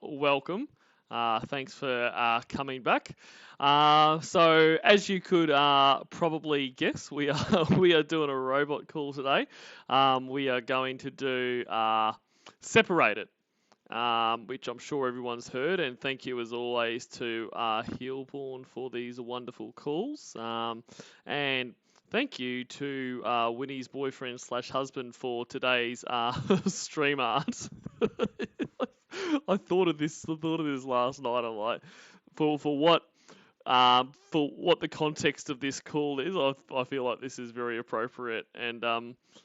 welcome. Thanks for coming back. So, as you could probably guess, we are we are doing a robot call today. We are going to do Separated, which I'm sure everyone's heard. And thank you, as always, to Heelborne for these wonderful calls. And thank you to Winnie's boyfriend / husband for today's stream art. I thought of this last night. I'm like, for what the context of this call is, I feel like this is very appropriate. And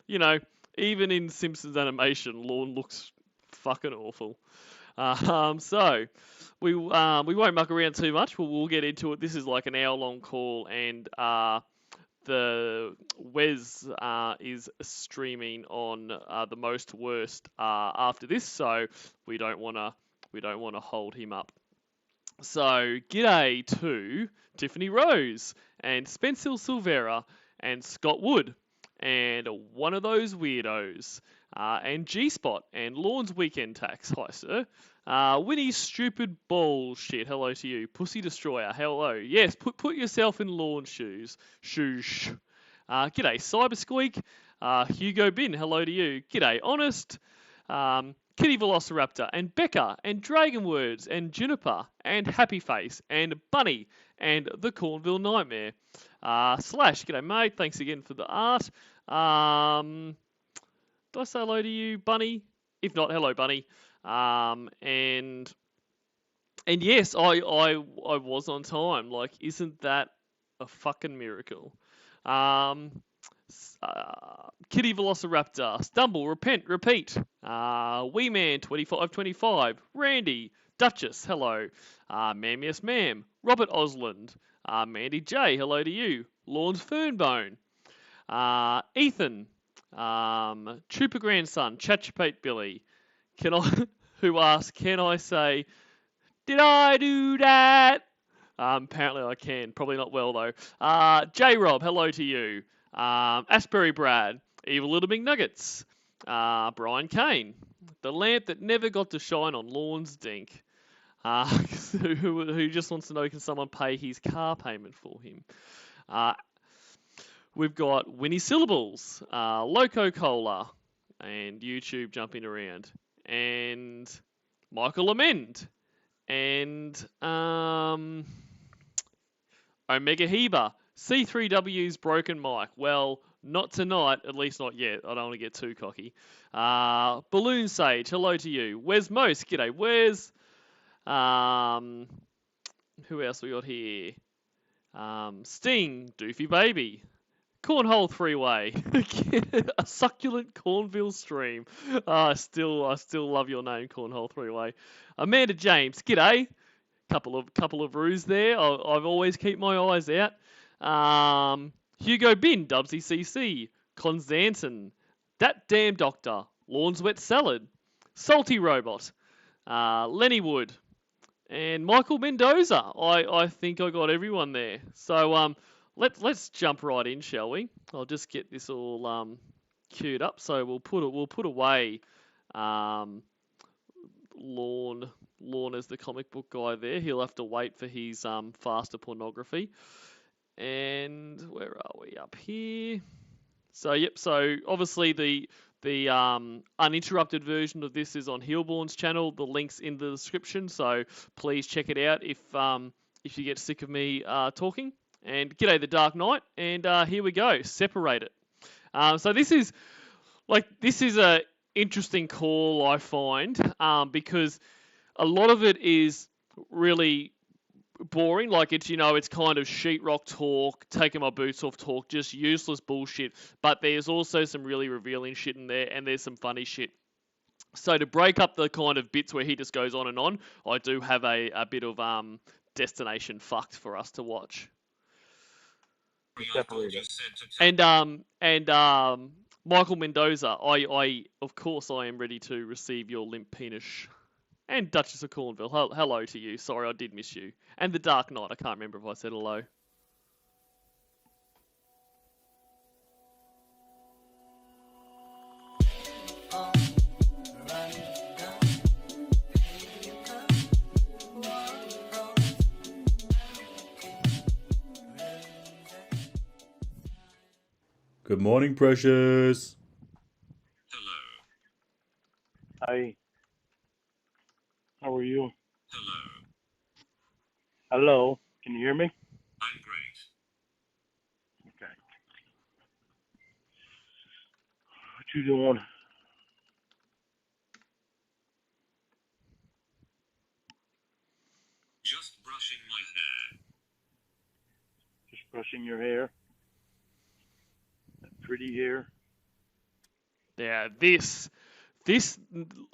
you know, even in Simpsons animation, Lorne looks fucking awful. So we won't muck around too much. We'll get into it. This is like an hour-long call, and the Wes is streaming on the most worst after this, so we don't wanna hold him up. So g'day to Tiffany Rose and Spencer Silvera and Scott Wood and one of those weirdos and G-Spot and Lorne's Weekend Tax. Hi, sir. Winnie's stupid bullshit. Hello to you. Pussy Destroyer. Hello. Yes, put yourself in Lorne's shoes. G'day, Cyber Squeak. Hugo Bin. Hello to you. G'day, Honest. Kitty Velociraptor and Becca and Dragon Words and Juniper and Happy Face and Bunny and the Cornville Nightmare. Slash. G'day, mate. Thanks again for the art. Did I say hello to you, Bunny? If not, hello, Bunny. And yes, I was on time. Like, isn't that a fucking miracle? Kitty Velociraptor, Stumble, Repent, Repeat. Wee Man 2525, Randy, Duchess, hello. Ma'am, yes, ma'am. Robert Osland, Mandy J, hello to you. Lorne's Fernbone, Ethan, Trooper Grandson, Chatchapate Billy. Who asked, can I say, did I do that? Apparently I can. Probably not well, though. J-Rob, hello to you. Asbury Brad, Evil Little Big Nuggets. Brian Kane, the lamp that never got to shine on Lorne's dink. Who just wants to know, can someone pay his car payment for him? We've got Winnie Syllables, Loco Cola, and YouTube jumping around, and Michael Amend, and Omega Heber, C3W's Broken Mic. Well, not tonight, at least not yet. I don't want to get too cocky. Balloon Sage, hello to you. Wes Most, g'day Wes. Who else we got here? Sting, Doofy Baby. Cornhole Three-Way, a succulent Cornville stream. I still love your name, Cornhole Three-Way. Amanda James, g'day. Couple of roos there. I've always keep my eyes out. Hugo Bin, Dubsy CC, Constantin, That Damn Doctor, Lorne's Wet Salad, Salty Robot, Lenny Wood, and Michael Mendoza. I think I got everyone there. So let's jump right in, shall we? I'll just get this all queued up. So we'll put away Lorne as the comic book guy there. He'll have to wait for his faster pornography. And where are we? Up here. So yep. So obviously the uninterrupted version of this is on Heelborne's channel. The link's in the description. So please check it out if you get sick of me talking. And g'day the Dark Knight. And here we go. Separated. So this is a interesting call, I find, because a lot of it is really boring. Like, it's kind of sheetrock talk, taking my boots off talk, just useless bullshit. But there's also some really revealing shit in there, and there's some funny shit. So to break up the kind of bits where he just goes on and on, I do have a bit of Destination Fucked for us to watch. And Michael Mendoza, I of course I am ready to receive your limp penis. And Duchess of Cornville, hello to you. Sorry, I did miss you. And the Dark Knight, I can't remember if I said hello. Good morning, precious. Hello. Hi, how are you? Hello. Hello, can you hear me? I'm great. Okay. What you doing? Just brushing my hair. Just brushing your hair. That pretty hair. Yeah, this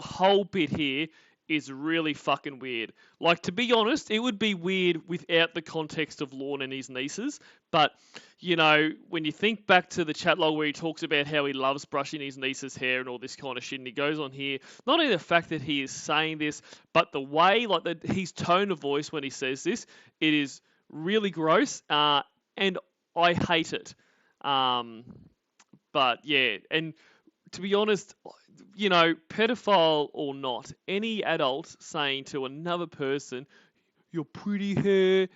whole bit here is really fucking weird. Like, to be honest, it would be weird without the context of Lorne and his nieces. But, when you think back to the chat log where he talks about how he loves brushing his niece's hair and all this kind of shit, and he goes on here, not only the fact that he is saying this, but the way, like, his tone of voice when he says this, it is really gross, and I hate it. Um, but, yeah, and to be honest, pedophile or not, any adult saying to another person, "Your pretty hair,"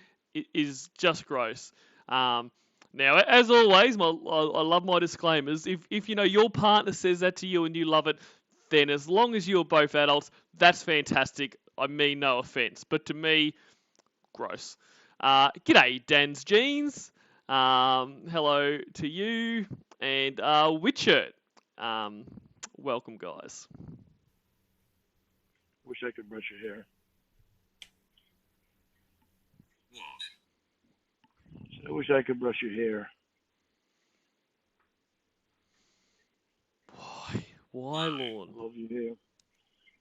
is just gross. Now, as always, I love my disclaimers. If your partner says that to you and you love it, then as long as you are both adults, that's fantastic. I mean no offense, but to me, gross. G'day, Dan's Jeans. Hello to you and Witcher. Um, welcome, guys. Wish I could brush your hair. What? I wish I could brush your hair. Why? Why, Lorne? I love your hair.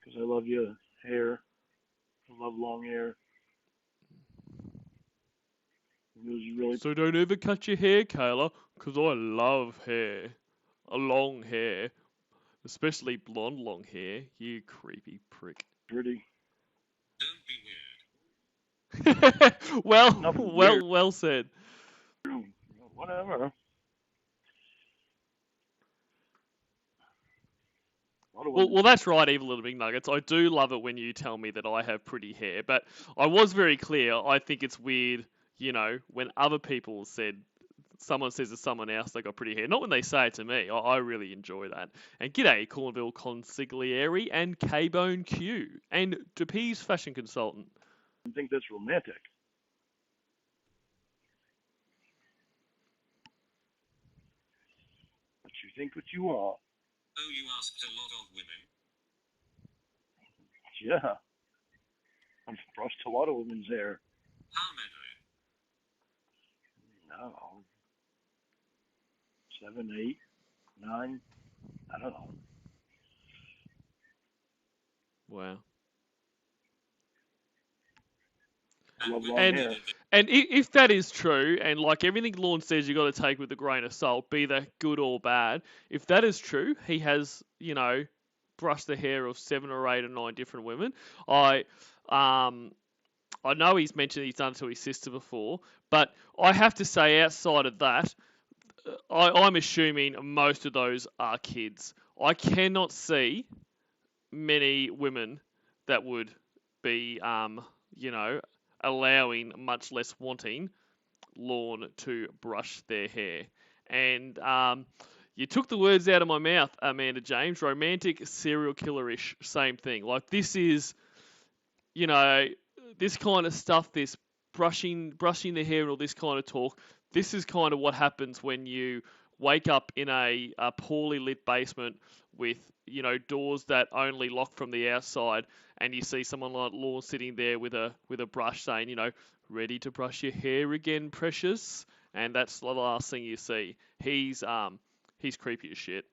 Because I love your hair. I love long hair. It was really. So don't ever cut your hair, Kayla, because I love hair. A long hair. Especially blonde long hair. You creepy prick. Pretty. Don't be weird. well, Nothing weird. well said. Whatever. A lot of Well, women. well, that's right, Evil Little Big Nuggets. I do love it when you tell me that I have pretty hair, but I was very clear. I think it's weird, when other people someone says to someone else they got pretty hair. Not when they say it to me. I really enjoy that. And g'day, Cornville Consigliere and K-Bone Q and DeP's fashion consultant. I think that's romantic. But you think what you want. Oh, you asked a lot of women. Yeah. I've brushed a lot of women's hair. How many? No. 7, 8, 9. I don't know. Wow. I love long And hair. if that is true, and like everything Lorne says, you got to take with a grain of salt, be that good or bad. If that is true, he has, brushed the hair of 7 or 8 or 9 different women. I, um, I know he's mentioned he's done it to his sister before, but I have to say, outside of that, I'm assuming most of those are kids. I cannot see many women that would be, you know, allowing, much less wanting, Lorne to brush their hair. And you took the words out of my mouth, Amanda James. Romantic, serial killer-ish, same thing. Like, this is, you know, this kind of stuff, this brushing the hair and all this kind of talk, this is kind of what happens when you wake up in a poorly lit basement with, doors that only lock from the outside, and you see someone like Lorne sitting there with a brush saying, ready to brush your hair again, precious? And that's the last thing you see. He's creepy as shit.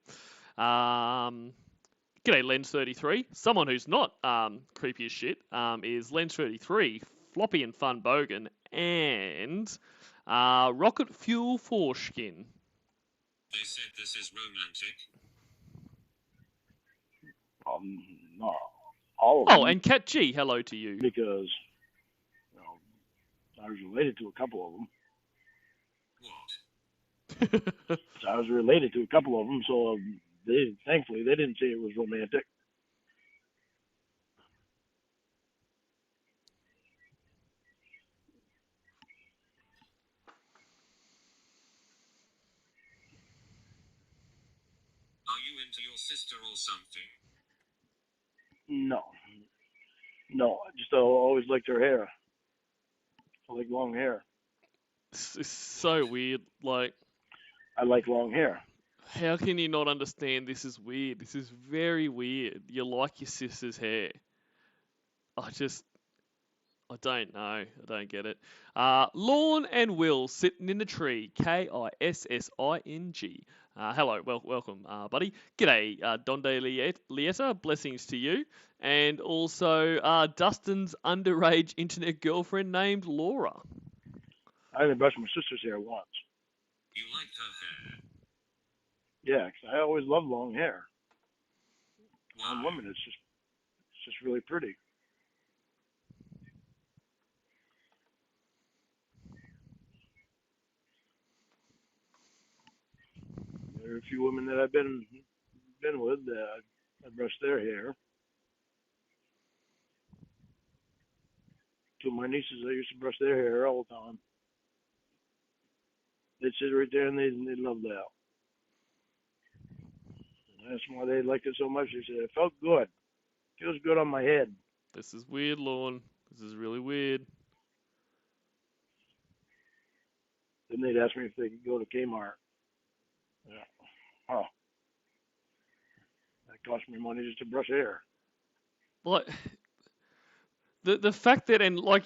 Um, G'day, Lens33. Someone who's not creepy as shit is Lens33, Floppy and Fun Bogan, and Rocket Fuel Foreskin. They said this is romantic. Not all of Oh, them. and Cat G, hello to you. Because, I was related to a couple of them. What? So I was related to a couple of them, so thankfully they didn't say it was romantic. into your sister or something? No. No, I just always liked her hair. I like long hair. It's so weird. Like, I like long hair. how can you not understand this is weird? This is very weird. You like your sister's hair. I don't know. I don't get it. Lorne and Will sitting in the tree. Kissing. Hello, welcome, buddy. G'day, Donde Lieta. Blessings to you. And also Dustin's underage internet girlfriend named Laura. I only brushed my sister's hair once. You liked her hair. Yeah, 'cause I always loved long hair. On Why? women, it's just really pretty. There are a few women that I've been with that I brushed their hair. Two of my nieces, I used to brush their hair all the time. They'd sit right there and they loved that. And that's why they liked it so much. They said it felt good. Feels good on my head. This is weird, Lorne. This is really weird. Then they'd ask me if they could go to Kmart. Yeah. Oh. That cost me money just to brush hair. Like, the fact that, and like,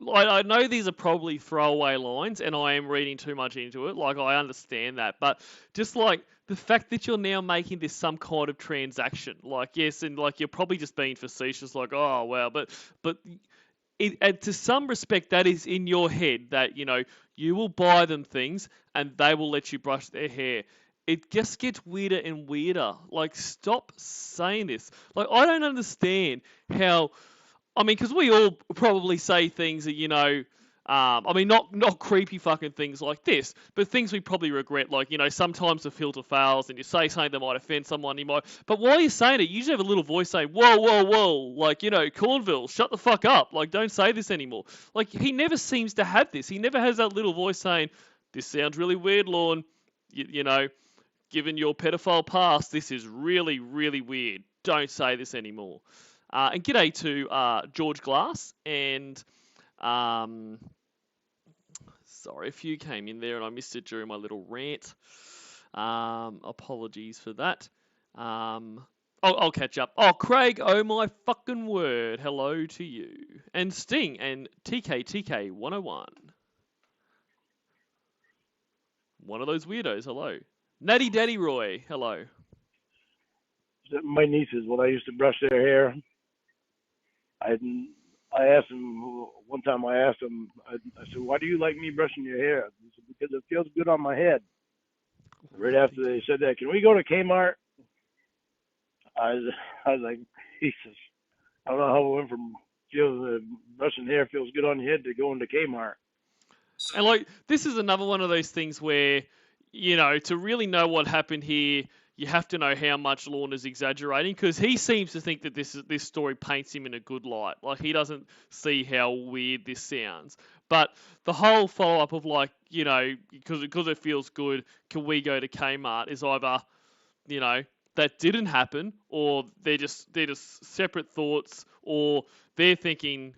I know these are probably throwaway lines, and I am reading too much into it. Like, I understand that, but just like the fact that you're now making this some kind of transaction, like, yes, and like you're probably just being facetious, like, oh wow, but and to some respect, that is in your head that you will buy them things and they will let you brush their hair. It just gets weirder and weirder. Like, stop saying this. Like, I don't understand how. I mean, because we all probably say things that, I mean, not creepy fucking things like this, but things we probably regret. Like, sometimes the filter fails and you say something that might offend someone. But while you're saying it, you usually have a little voice saying, whoa, whoa, whoa. Like, Cornville, shut the fuck up. Like, don't say this anymore. Like, he never seems to have this. He never has that little voice saying, this sounds really weird, Lorne. Given your pedophile past, this is really, really weird. Don't say this anymore. And g'day to George Glass and sorry if you came in there and I missed it during my little rant. Apologies for that. I'll catch up. Oh, Craig, oh my fucking word. Hello to you. And Sting and TK 101. One of those weirdos, hello. Natty Daddy Roy, hello. My nieces, when I used to brush their hair, I asked them one time. I asked them. I said, "Why do you like me brushing your hair?" They said, "Because it feels good on my head." Right after they said that, can we go to Kmart? I was like, Jesus. I don't know how we went from brushing hair feels good on your head to going to Kmart. And like, this is another one of those things where, to really know what happened here, you have to know how much Lorne is exaggerating, because he seems to think that this story paints him in a good light. Like, he doesn't see how weird this sounds. But the whole follow-up of like, because it feels good, can we go to Kmart, is either, that didn't happen, or they're just separate thoughts, or they're thinking,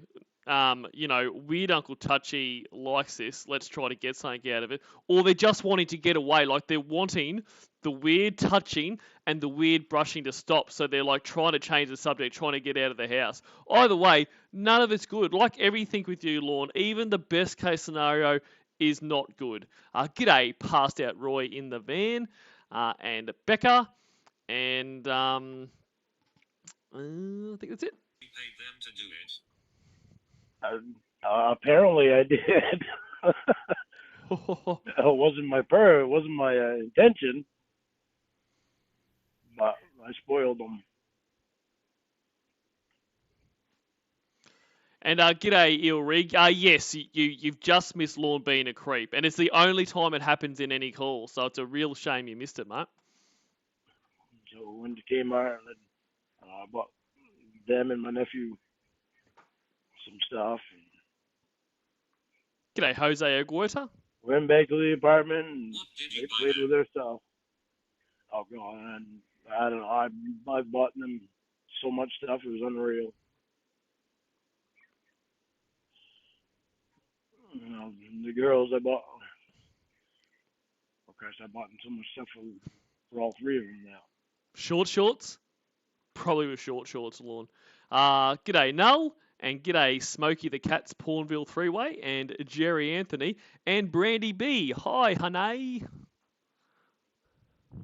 weird Uncle Touchy likes this, let's try to get something out of it. Or they're just wanting to get away, like they're wanting the weird touching and the weird brushing to stop, so they're like trying to change the subject, trying to get out of the house. Either way, none of it's good. Like everything with you, Lorne, even the best case scenario is not good. G'day, passed out Roy in the van, and Becca, and I think that's it. You paid them to do it. Apparently, I did. It wasn't my intention, but I spoiled them. And g'day, Ilrig. Yes, you've just missed Lorne being a creep, and it's the only time it happens in any call, so it's a real shame you missed it, mate. So when they came out, I bought them and my nephew some stuff. G'day, Jose Aguirre. Went back to the apartment and What did they you buy played them? with their stuff. Oh God! And I don't know. I bought them so much stuff. It was unreal. You know, the girls I bought. Of course, I bought them so much stuff for all three of them now. Short shorts? Probably with short shorts, Lorne. G'day, Null, and g'day, Smokey the Cat's Pornville Three-Way, and Jerry Anthony, and Brandy B. Hi, honey. So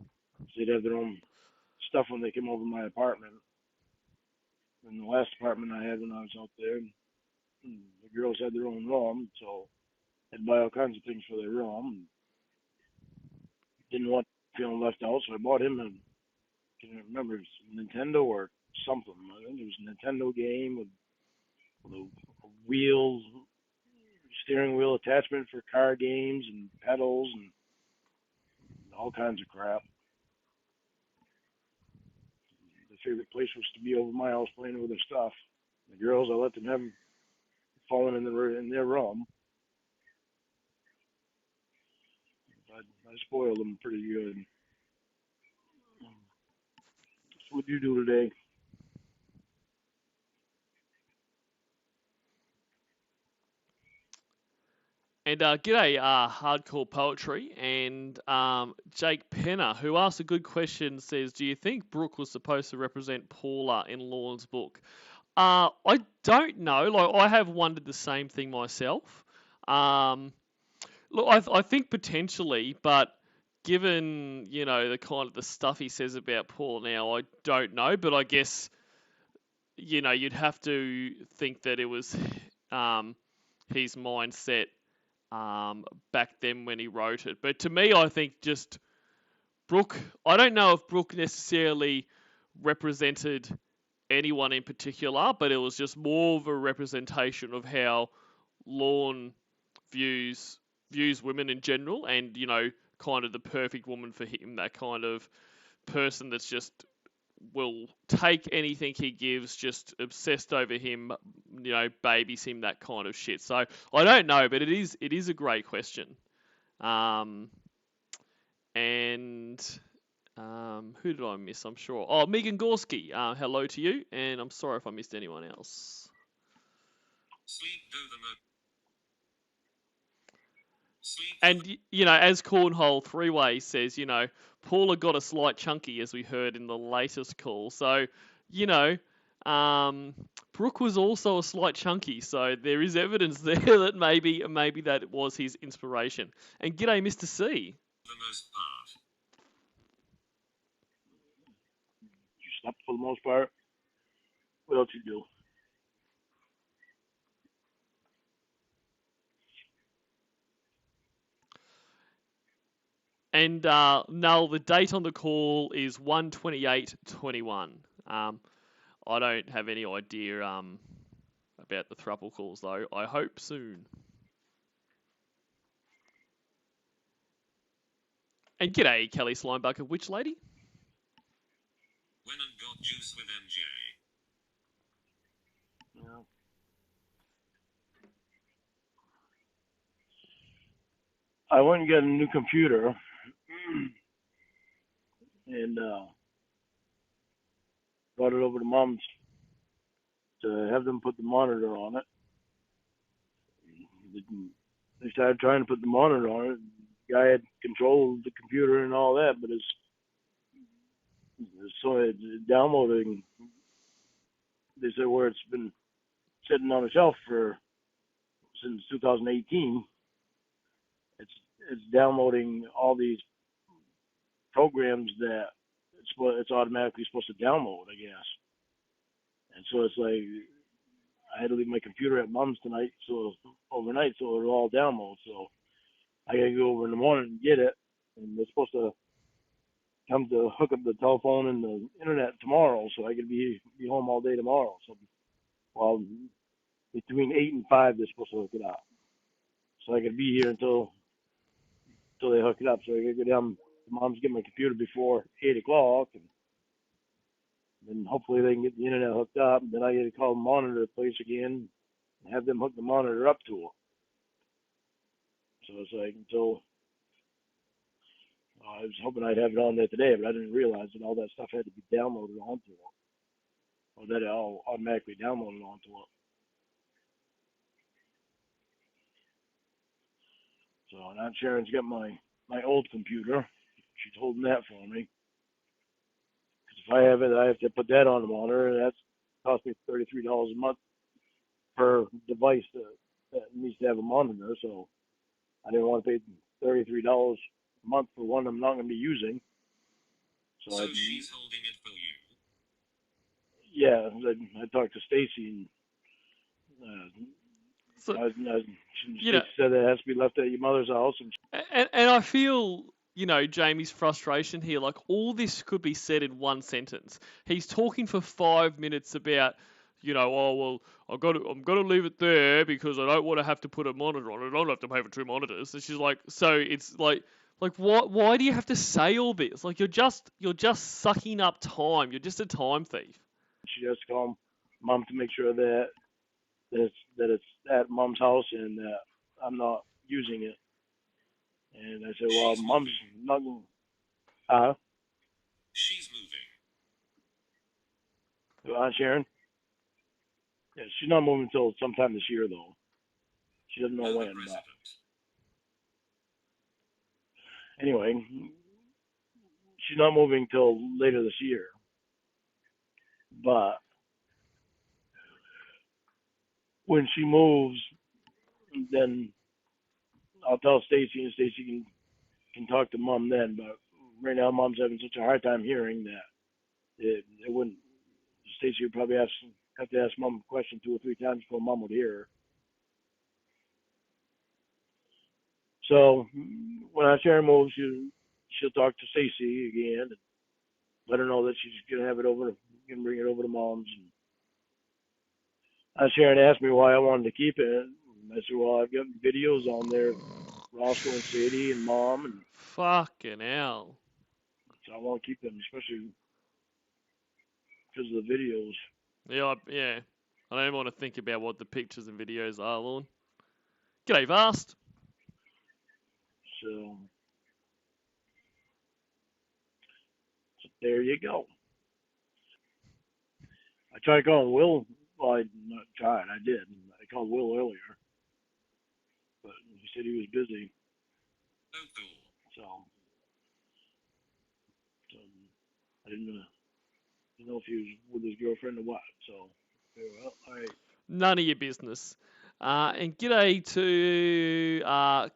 they'd have their own stuff when they came over to my apartment. In the last apartment I had when I was out there, the girls had their own room, so I'd buy all kinds of things for their room. Didn't want feeling left out, so I bought him a, I can't remember, it was Nintendo or something. I think it was a Nintendo game with a wheel, steering wheel attachment for car games and pedals and all kinds of crap. The favorite place was to be over my house playing with their stuff. The girls, I let them have fallen in their room. I spoiled them pretty good. So what'd you do today? And g'day, Hardcore Poetry, and Jake Penner, who asked a good question, says, do you think Brooke was supposed to represent Paula in Lorne's book? I don't know. Like, I have wondered the same thing myself. Look, I think potentially, but given, you know, the kind of the stuff he says about Paul now, I don't know. But I guess, you know, you'd have to think that it was his mindset back then when he wrote it. But to me, I think just Brooke, I don't know if Brooke necessarily represented anyone in particular, but it was just more of a representation of how Lorne views women in general, and, you know, kind of the perfect woman for him, that kind of person that's just will take anything he gives, just obsessed over him, you know, babies him, that kind of shit. So I don't know, but it is a great question. Who did I miss? I'm sure. Oh, Megan Gorski. Hello to you, and I'm sorry if I missed anyone else. Sleep do the mo- Sleep And, you know, as Cornhole Three-Way says, you know, Paula got a slight chunky, as we heard in the latest call. So, you know, Brooke was also a slight chunky. So there is evidence there that maybe that was his inspiration. And g'day, Mr. C. the most part. You slept for the most part. What else you do? And Null, the date on the call is 1/28/21. I don't have any idea about the thruple calls, though. I hope soon. And g'day, Kelly Slimebucket, which lady? When and got juice with MJ. Yeah. I went and got a new computer, and brought it over to Mom's to have them put the monitor on it. They started trying to put the monitor on it. The guy had controlled the computer and all that, but it's downloading. They said where it's been sitting on a shelf since 2018. It's downloading all these programs that it's automatically supposed to download, I guess. And so it's like I had to leave my computer at Mom's tonight, so overnight, so it'll all download. So I gotta go over in the morning and get it, and they're supposed to come to hook up the telephone and the internet tomorrow, so I could be home all day tomorrow. So, well, between 8 and 5, they're supposed to hook it up, so I could be here until they hook it up. So I gotta go down to Mom's, get my computer before 8 o'clock, and then hopefully they can get the internet hooked up. And then I gotta call the monitor place again and have them hook the monitor up to it. So it's like until I was hoping I'd have it on there today, but I didn't realize that all that stuff had to be downloaded onto it, or that it all automatically downloaded onto it. So now Sharon's got my old computer. She's holding that for me. Because if I have it, I have to put that on the monitor, and that's cost me $33 a month per device that needs to have a monitor. So I didn't want to pay $33 a month for one I'm not going to be using. So she's holding it for you. Yeah, I talked to Stacy, and So, Stacy said it has to be left at your mother's house. and I feel, Jamie's frustration here. Like, all this could be said in one sentence. He's talking for 5 minutes about, oh well, I'm gonna leave it there because I don't want to have to put a monitor on it. I don't have to pay for 2 monitors. And she's like, so it's like what? Why do you have to say all this? Like, you're just sucking up time. You're just a time thief. She has to call Mom to make sure that it's at Mom's house and that I'm not using it. And I said, well, Mom's not going to. She's moving. Aunt Sharon? Yeah, she's not moving until sometime this year, though. She doesn't know when. But anyway, she's not moving till later this year. But when she moves, then I'll tell Stacy, and Stacy can talk to Mom then. But right now, Mom's having such a hard time hearing that it wouldn't. Stacy would probably have to ask Mom a question 2 or 3 times before Mom would hear her. So when Aunt Sharon moves, she'll talk to Stacy again and let her know that she's gonna have it over, gonna bring it over to Mom's. And Aunt Sharon asked me why I wanted to keep it. And I said, well, I've got videos on there, Roscoe and Sadie and Mom, and fucking hell. So I want to keep them, especially because of the videos. Yeah. I don't even want to think about what the pictures and videos are, Lorne. G'day, Vast. So there you go. I tried calling Will. Well, I did. I called Will earlier, but he said he was busy. Oh, cool. So I didn't know if he was with his girlfriend or what. So, well, all right. None of your business. And g'day to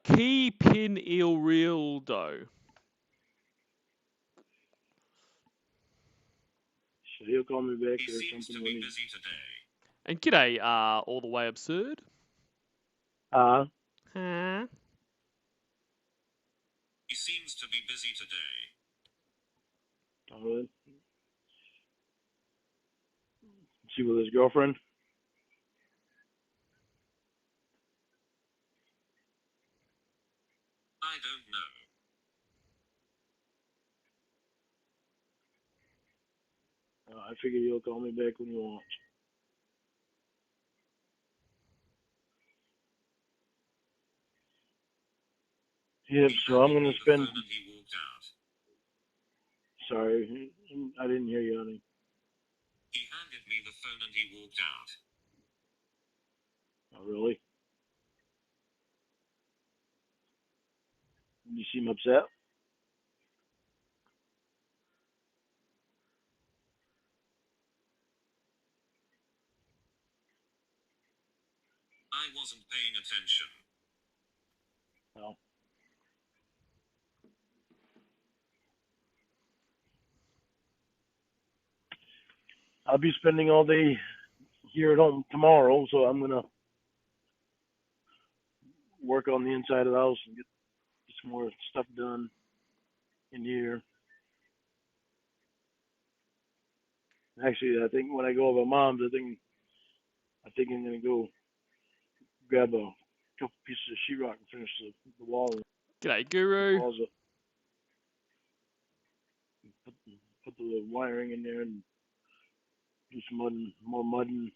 Keypin Il Realdo. So he'll call me back He or seems something. To be busy today. And g'day, All the Way Absurd. Huh? He seems to be busy today. Oh, really? Is he with his girlfriend? I don't know. I figured he'll call me back when he wants. Yep, so I'm going to spend... Sorry, I didn't hear you, honey. He handed me the phone and he walked out. Oh, really? You seem upset? I wasn't paying attention. No. I'll be spending all day here at home tomorrow, so I'm going to work on the inside of the house and get some more stuff done in here. Actually, I think when I go over to Mom's, I think I'm going to go grab a couple pieces of sheetrock and finish the wall. G'day, Guru. Put the wiring in there and do some more mudding,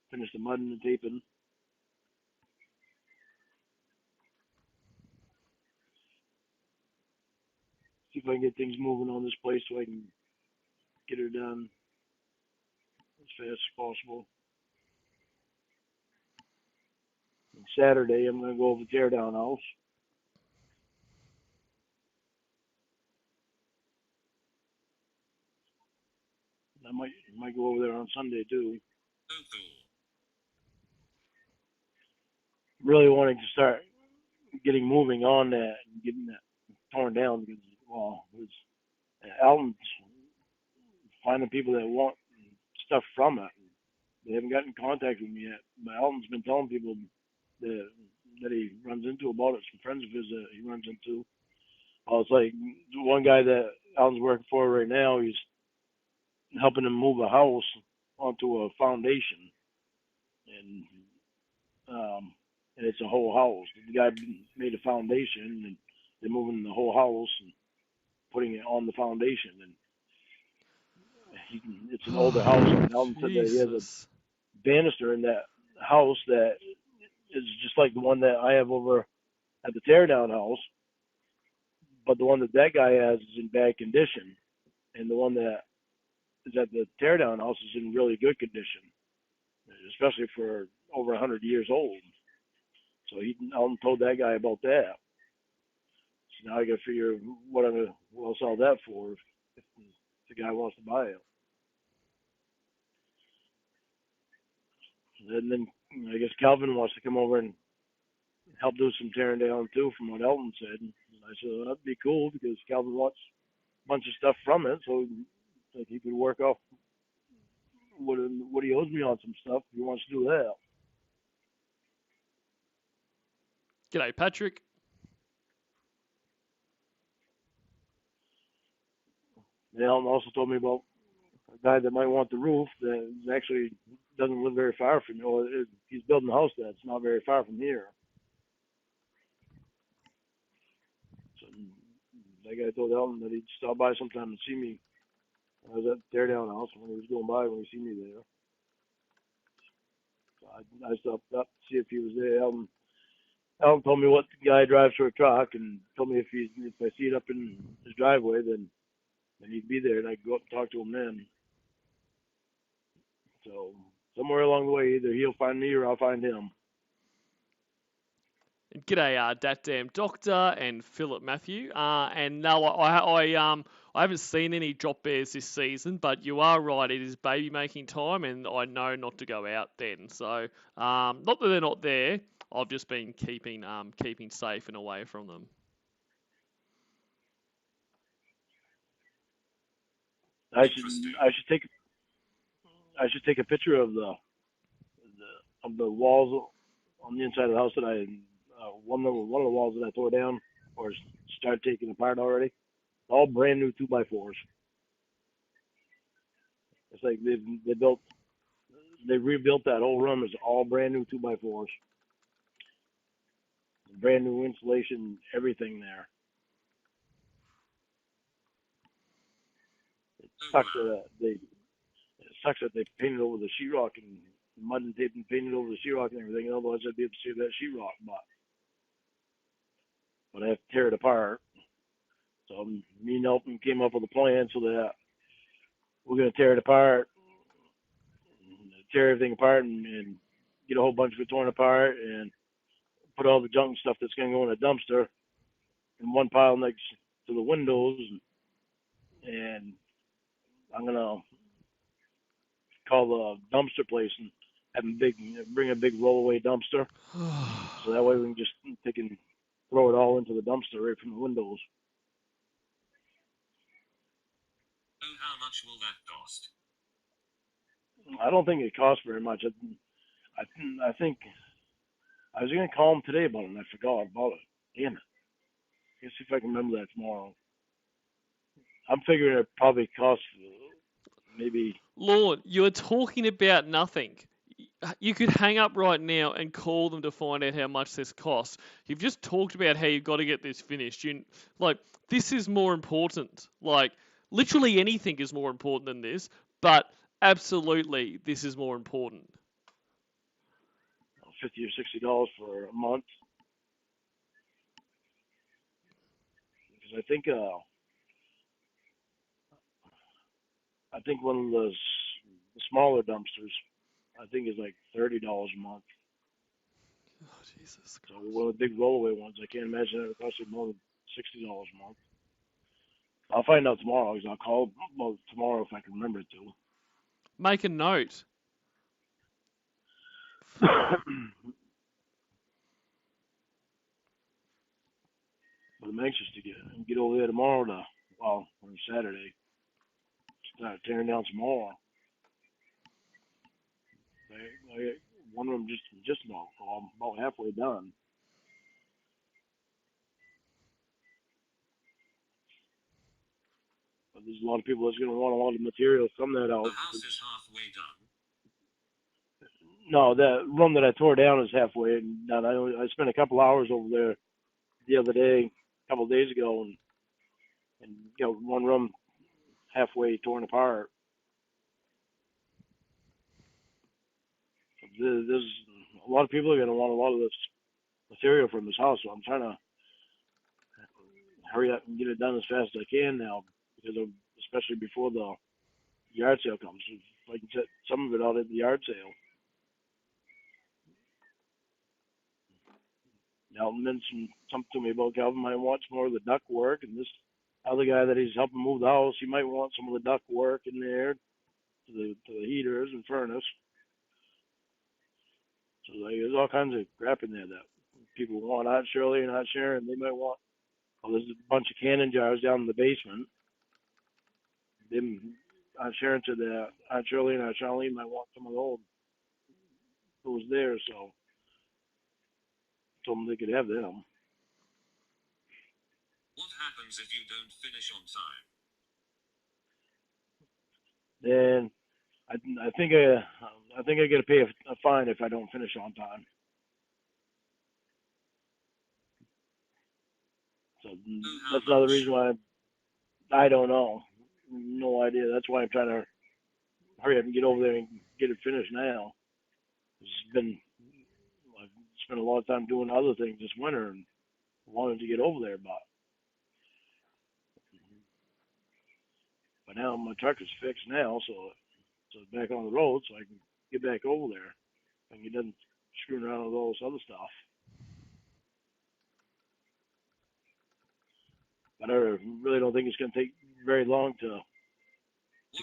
finish the mudding and taping. see if I can get things moving on this place so I can get her done as fast as possible. And Saturday, I'm going to go over to tear down house. I might go over there on Sunday too. So cool. Really wanting to start getting moving on that and getting that torn down because, well, it's Alton's finding people that want stuff from it. They haven't gotten in contact with me yet, but Alton's been telling people that he runs into about it. Some friends of his that he runs into. It's like one guy that Alton's working for right now. He's helping him move a house onto a foundation, and and it's a whole house. The guy made a foundation, and they're moving the whole house and putting it on the foundation. And it's an older house. And Alton said that he has a Jesus. banister in that house that is just like the one that I have over at the teardown house, but the one that that guy has is in bad condition, and the one that is at the teardown house is in really good condition, especially for over 100 years old. So Alton told that guy about that. So now I got to figure what I'll sell that for if the guy wants to buy it. And then I guess Calvin wants to come over and help do some tearing down too, from what Elton said. And I said, well, that'd be cool because Calvin wants a bunch of stuff from it, so like he could work off what he owes me on some stuff if he wants to do that. G'day, Patrick. And Elton also told me about a guy that might want the roof that actually doesn't live very far from me. He's building a house that's not very far from here. So that guy told Elton that he'd stop by sometime and see me. I was at the teardown house when he was going by when he see me there. So I stopped up to see if he was there. Elton told me what the guy drives for a truck and told me if I see it up in his driveway, then he'd be there and I'd go up and talk to him then. So somewhere along the way, either he'll find me or I'll find him. And g'day, that damn doctor and Philip Matthew. And no, I haven't seen any drop bears this season, but you are right. It is baby making time, and I know not to go out then. So not that they're not there. I've just been keeping safe and away from them. I should take a picture of the walls on the inside of the house that one of the walls that I tore down or started taking apart already. All brand new 2x4s. It's like they rebuilt that whole room. It's all brand new 2x4s. Brand new insulation, everything there. It sucks that they painted over the sheetrock and mud and tape and painted over the sheetrock and everything. Otherwise, I'd be able to see that sheetrock, but I have to tear it apart. So me and Elton came up with a plan so that we're going to tear it apart, tear everything apart, and get a whole bunch of it torn apart and put all the junk stuff that's going to go in a dumpster in one pile next to the windows. And I'm going to call the dumpster place and bring a big rollaway dumpster. So that way we can just take and throw it all into the dumpster right from the windows. So how much will that cost? I don't think it costs very much. I think I was going to call him today about it, and I forgot about it. Damn it. Let's see if I can remember that tomorrow. I'm figuring it probably costs maybe. Lord, you're talking about nothing. You could hang up right now and call them to find out how much this costs. You've just talked about how you've got to get this finished. This is more important. Like, literally anything is more important than this, but absolutely, this is more important. $50 or $60 for a month. Because I think I think one of the smaller dumpsters, I think is like $30 a month. Oh, Jesus So Christ. one of the big rollaway ones, I can't imagine it would cost you more than $60 a month. I'll find out tomorrow because I'll call tomorrow if I can remember to. Make a note. But I'm anxious to get over there tomorrow on Saturday, start tearing down some more. One of them just about halfway done. But there's a lot of people that's going to want a lot of material from that The out. house is halfway done. No, that room that I tore down is halfway done. I spent a couple hours over there the other day, a couple of days ago, and one room halfway torn apart. There's a lot of people are going to want a lot of this material from this house, so I'm trying to hurry up and get it done as fast as I can now, because especially before the yard sale comes, if I can get some of it out at the yard sale. Now, mentioned something to me about Calvin might want some more of the duct work, and this other guy that he's helping move the house, he might want some of the duct work in there to the heaters and furnace. So there's all kinds of crap in there that people want. Aunt Shirley and Aunt Sharon, they might want. Well, there's a bunch of cannon jars down in the basement. Them Aunt Sharon said that Aunt Shirley and Aunt Charlene might want some of those there, so told them they could have them. What happens if you don't finish on time? Then I think I got to pay a fine if I don't finish on time. So that's another reason why I don't know. No idea. That's why I'm trying to hurry up and get over there and get it finished now. I've spent a lot of time doing other things this winter and wanted to get over there, but now my truck is fixed now, so it's back on the road, so I can get back over there and get done screwing around with all this other stuff. But I really don't think it's going to take very long to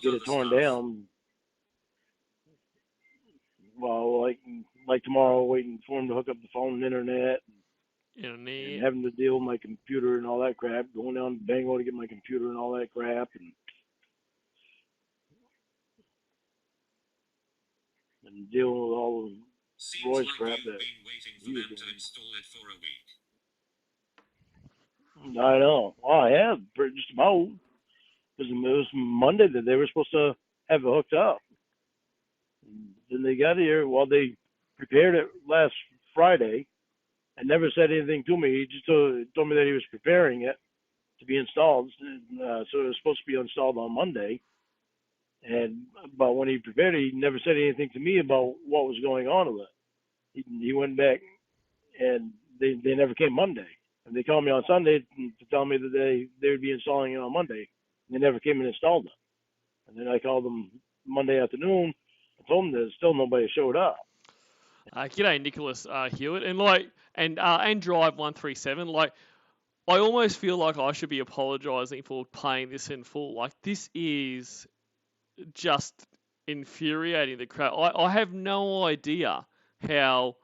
get it torn down. Well, like tomorrow, waiting for him to hook up the phone and internet, and having to deal with my computer and all that crap. Going down to Bangor to get my computer and all that crap, and dealing with all the Roy's crap that he was doing. To install it for a week. I know. Well, I have just about. Because it was Monday that they were supposed to have it hooked up. And then they got here. Well, they prepared it last Friday and never said anything to me. He just told me that he was preparing it to be installed. So it was supposed to be installed on Monday. But when he prepared it, he never said anything to me about what was going on with it. He went back, and they never came Monday. And they called me on Sunday to tell me that they would be installing it on Monday. They never came and installed it. And then I called them Monday afternoon and told them that still nobody showed up. G'day, Nicholas Hewitt, and Drive 137. Like, I almost feel like I should be apologising for paying this in full. Like, this is just infuriating the crowd. I have no idea how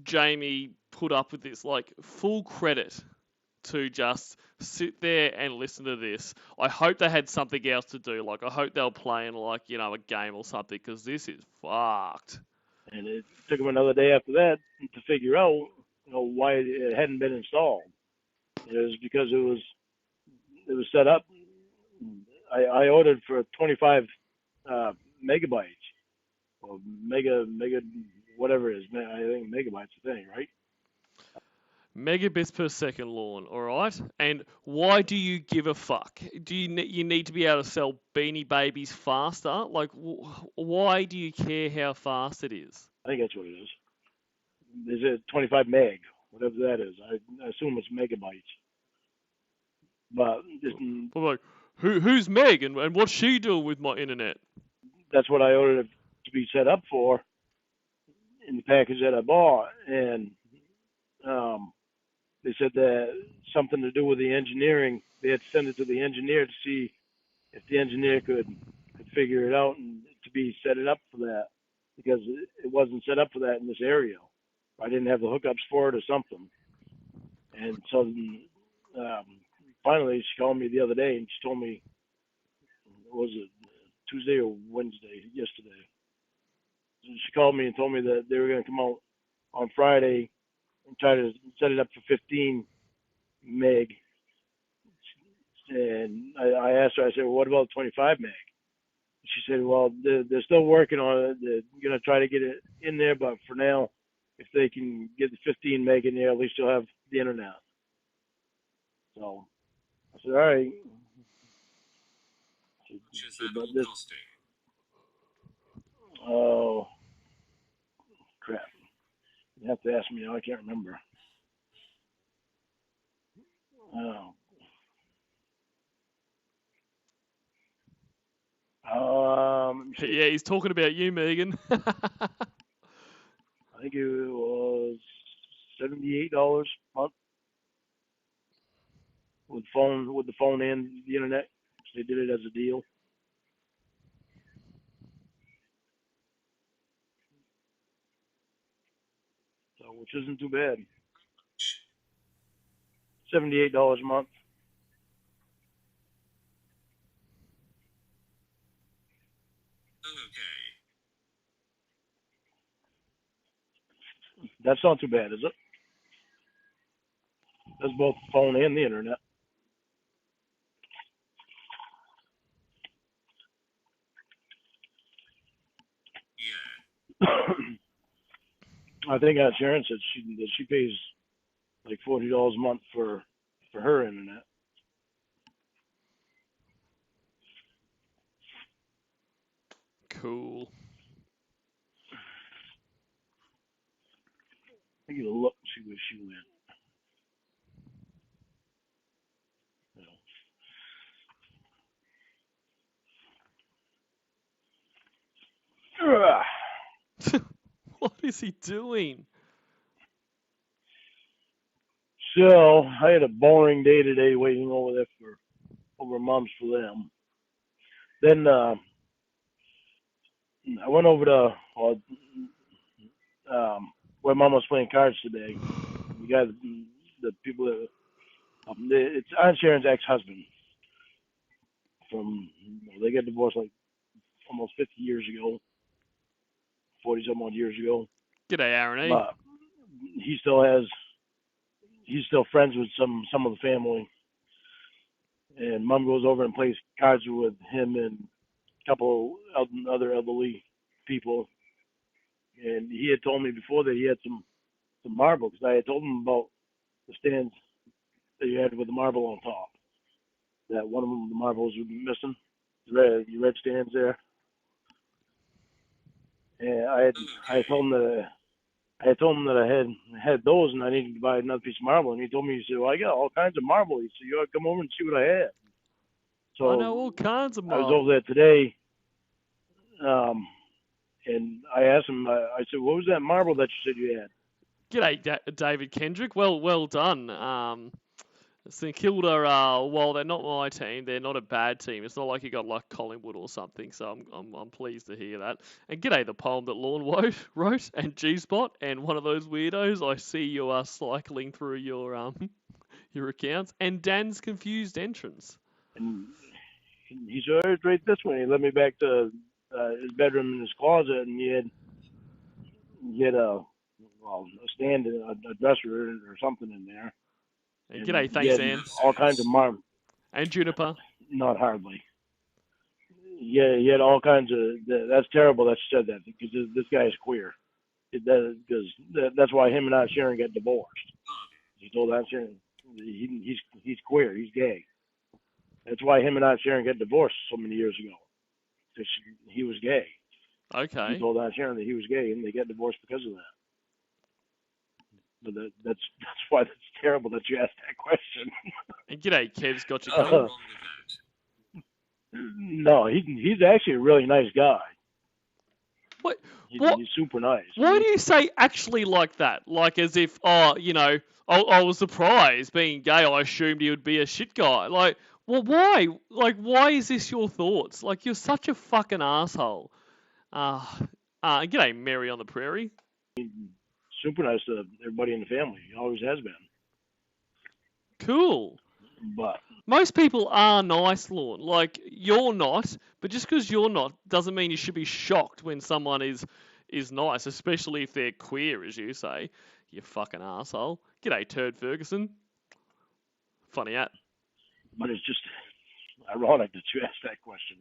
Jamie put up with this. Like, full credit to just sit there and listen to this. I hope they had something else to do. Like, I hope they were playing, like, a game or something, because this is fucked. And it took them another day after that to figure out, why it hadn't been installed. It was because it was set up. I ordered for 25 megabytes or mega whatever it is. I think megabytes a thing, right? Megabits per second, Lorne, all right? And why do you give a fuck? Do you need to be able to sell Beanie Babies faster? Like, why do you care how fast it is? I think that's what it is. Is it 25 meg, whatever that is? I assume it's megabytes. But like, Who's Meg and what's she doing with my internet? That's what I ordered it to be set up for in the package that I bought, and they said that something to do with the engineering. They had to send it to the engineer to see if the engineer could figure it out and to be set it up for that, because it wasn't set up for that in this area. I didn't have the hookups for it or something. And so finally she called me the other day and she told me, was it Tuesday or Wednesday, yesterday? She called me and told me that they were going to come out on Friday and try to set it up for 15 meg. And I asked her, I said, well, what about 25 meg? She said, well, they're still working on it. They're going to try to get it in there, but for now, if they can get the 15 meg in there, at least you'll have the internet. So I said, all right. Much is that all costing? Oh, crap. You have to ask me now. I can't remember. Oh. Let me see. Yeah, he's talking about you, Megan. I think it was $78 a month with the phone and the internet. They did it as a deal. So, which isn't too bad. $78 a month. Okay. That's not too bad, is it? That's both the phone and the internet. Yeah. I think Sharon said she pays like $40 a month for her internet. Cool. I think you'll look and see where she went. What is he doing? So I had a boring day today waiting over there over Mom's for them. Then I went over to where Mom was playing cards today. The guy, the people that it's Aunt Sharon's ex-husband. They got divorced like almost 50 years ago, 40 some odd years ago. G'day, Aaron. But he's still friends with some of the family. And Mom goes over and plays cards with him and a couple other elderly people. And he had told me before that he had some marble, because I had told him about the stands that you had with the marble on top. That one of them, the marbles were missing. The red stands there. And I told him that I had those and I needed to buy another piece of marble. And he told me, he said, well, I got all kinds of marble. He said, you ought to come over and see what I had. So I know all kinds of I was marble. over there today, and I asked him, I said, what was that marble that you said you had? G'day, David Kendrick. Well done. St Kilda, while they're not my team, they're not a bad team. It's not like you got like Collingwood or something. So I'm pleased to hear that. And g'day, the poem that Lorne wrote, and G-Spot, and one of those weirdos. I see you are cycling through your your accounts, and Dan's confused entrance. And he said, oh, it's right this way. He led me back to his bedroom and his closet, and he had a stand, a dresser or something in there. And g'day, thanks, Ann. All kinds of marble. And Juniper. Not hardly. Yeah, he had all kinds of. That's terrible that you said that, because this guy is queer. Because that's why him and Aunt Sharon got divorced. He told Aunt Sharon he's queer. He's gay. That's why him and Aunt Sharon got divorced so many years ago. Because he was gay. Okay. He told Aunt Sharon that he was gay, and they got divorced because of that. But that's why it's terrible that you asked that question. And g'day, Kev's got you Nothing covered. wrong with that. No, he's actually a really nice guy. What? What? He's super nice. Why do you say actually like that? Like as if, oh, I was surprised being gay. I assumed he would be a shit guy. Like, well, why? Like, why is this your thoughts? Like, you're such a fucking asshole. G'day, Mary on the Prairie. Super nice to everybody in the family. He always has been. Cool. But most people are nice, Lorne. Like, you're not, but just because you're not doesn't mean you should be shocked when someone is nice, especially if they're queer, as you say. You fucking asshole. G'day, Turd Ferguson. Funny at. But it's just ironic that you asked that question.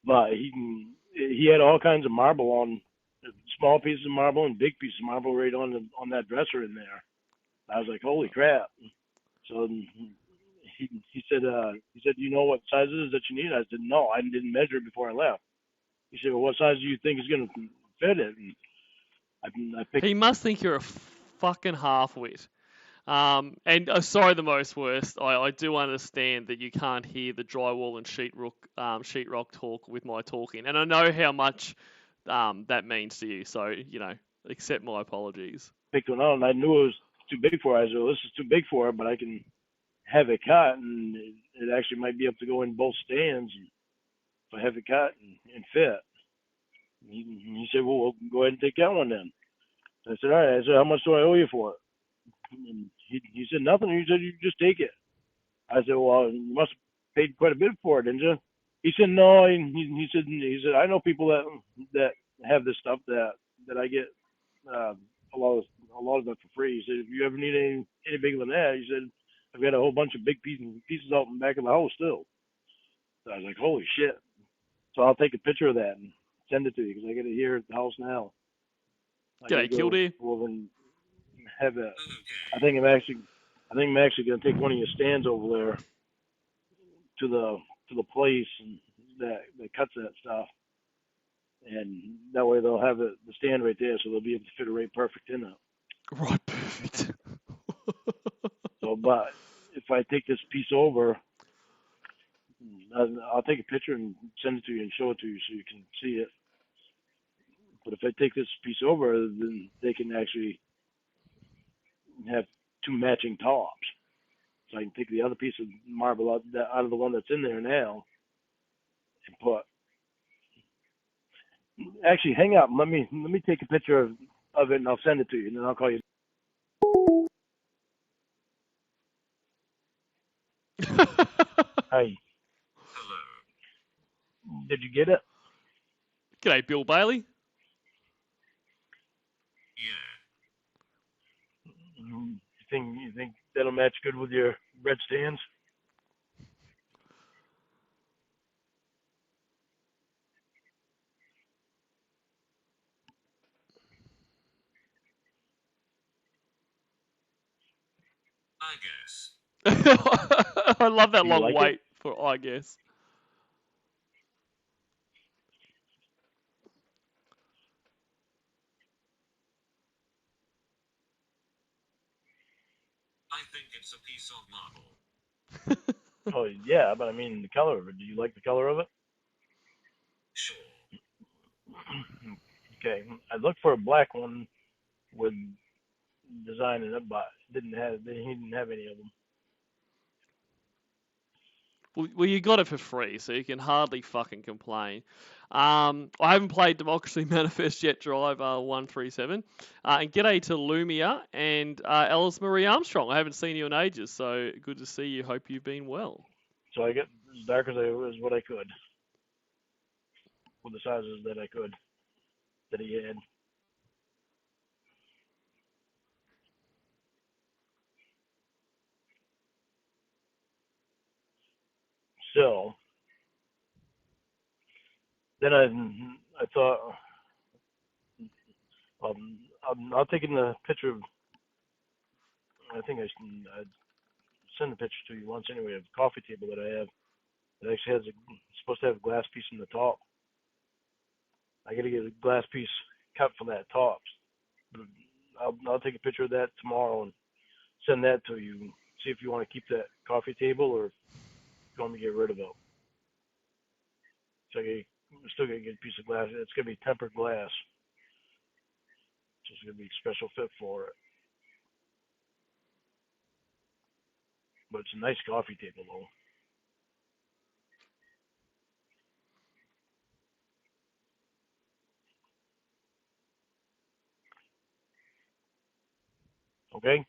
But he had all kinds of marble on, small pieces of marble and big pieces of marble right on that dresser in there. I was like, holy crap. So he said, you know what sizes that you need? I said, no, I didn't measure it before I left. He said, well, what size do you think is going to fit it? And I picked. He must think you're a fucking half-wit. And sorry, the most worst. I do understand that you can't hear the drywall and sheetrock talk with my talking, and I know how much that means to you. So accept my apologies. Picked one out, and I knew it was too big for her. I said, well, this is too big for her, but I can have it cut, and it actually might be able to go in both stands if I have it cut and fit. And he said, well, go ahead and take that one then. I said, all right. I said, how much do I owe you for it? And he said, nothing. He said, you just take it. I said, well, you must have paid quite a bit for it, didn't you? He said, no. He said, I know people that have this stuff that I get a lot of it for free. He said, if you ever need any bigger than that, he said, I've got a whole bunch of big pieces out in the back of the house still. So I was like, holy shit. So I'll take a picture of that and send it to you because I got it here at the house now. G'day, Kildare. Over and have it. I think I'm actually going to take one of your stands over there to the place that cuts that stuff, and that way they'll have the stand right there, so they'll be able to fit it right perfect in it. Right, perfect. So, but if I take this piece over, I'll take a picture and send it to you and show it to you so you can see it. But if I take this piece over, then they can actually have two matching tops. So I can take the other piece of marble out of the one that's in there now and put. Actually, hang up. Let me take a picture of it and I'll send it to you, and then I'll call you. Hi. Hello. Did you get it? G'day, Bill Bailey. Yeah. You think that'll match good with your red stands? I guess. I love that Do you long like it? wait for I guess. I think it's a piece of marble. Oh yeah, but I mean the color of it. Do you like the color of it? Sure. Okay, I looked for a black one with design in it, but he didn't have any of them. Well, you got it for free, so you can hardly fucking complain. I haven't played Democracy Manifest yet, Driver 137. And g'day to Lumia and Alice Marie Armstrong. I haven't seen you in ages, so good to see you. Hope you've been well. So I get as dark as what I could with the sizes that I could that he had. So then I thought I'll take in the picture of. I think I'd send the picture to you once anyway of the coffee table that I have. It actually has supposed to have a glass piece in the top. I got to get a glass piece cut for that top. But I'll take a picture of that tomorrow and send that to you. See if you want to keep that coffee table or going to get rid of it. So I'm still gonna get a piece of glass. It's gonna be tempered glass. So it's gonna be a special fit for it. But it's a nice coffee table though. Okay?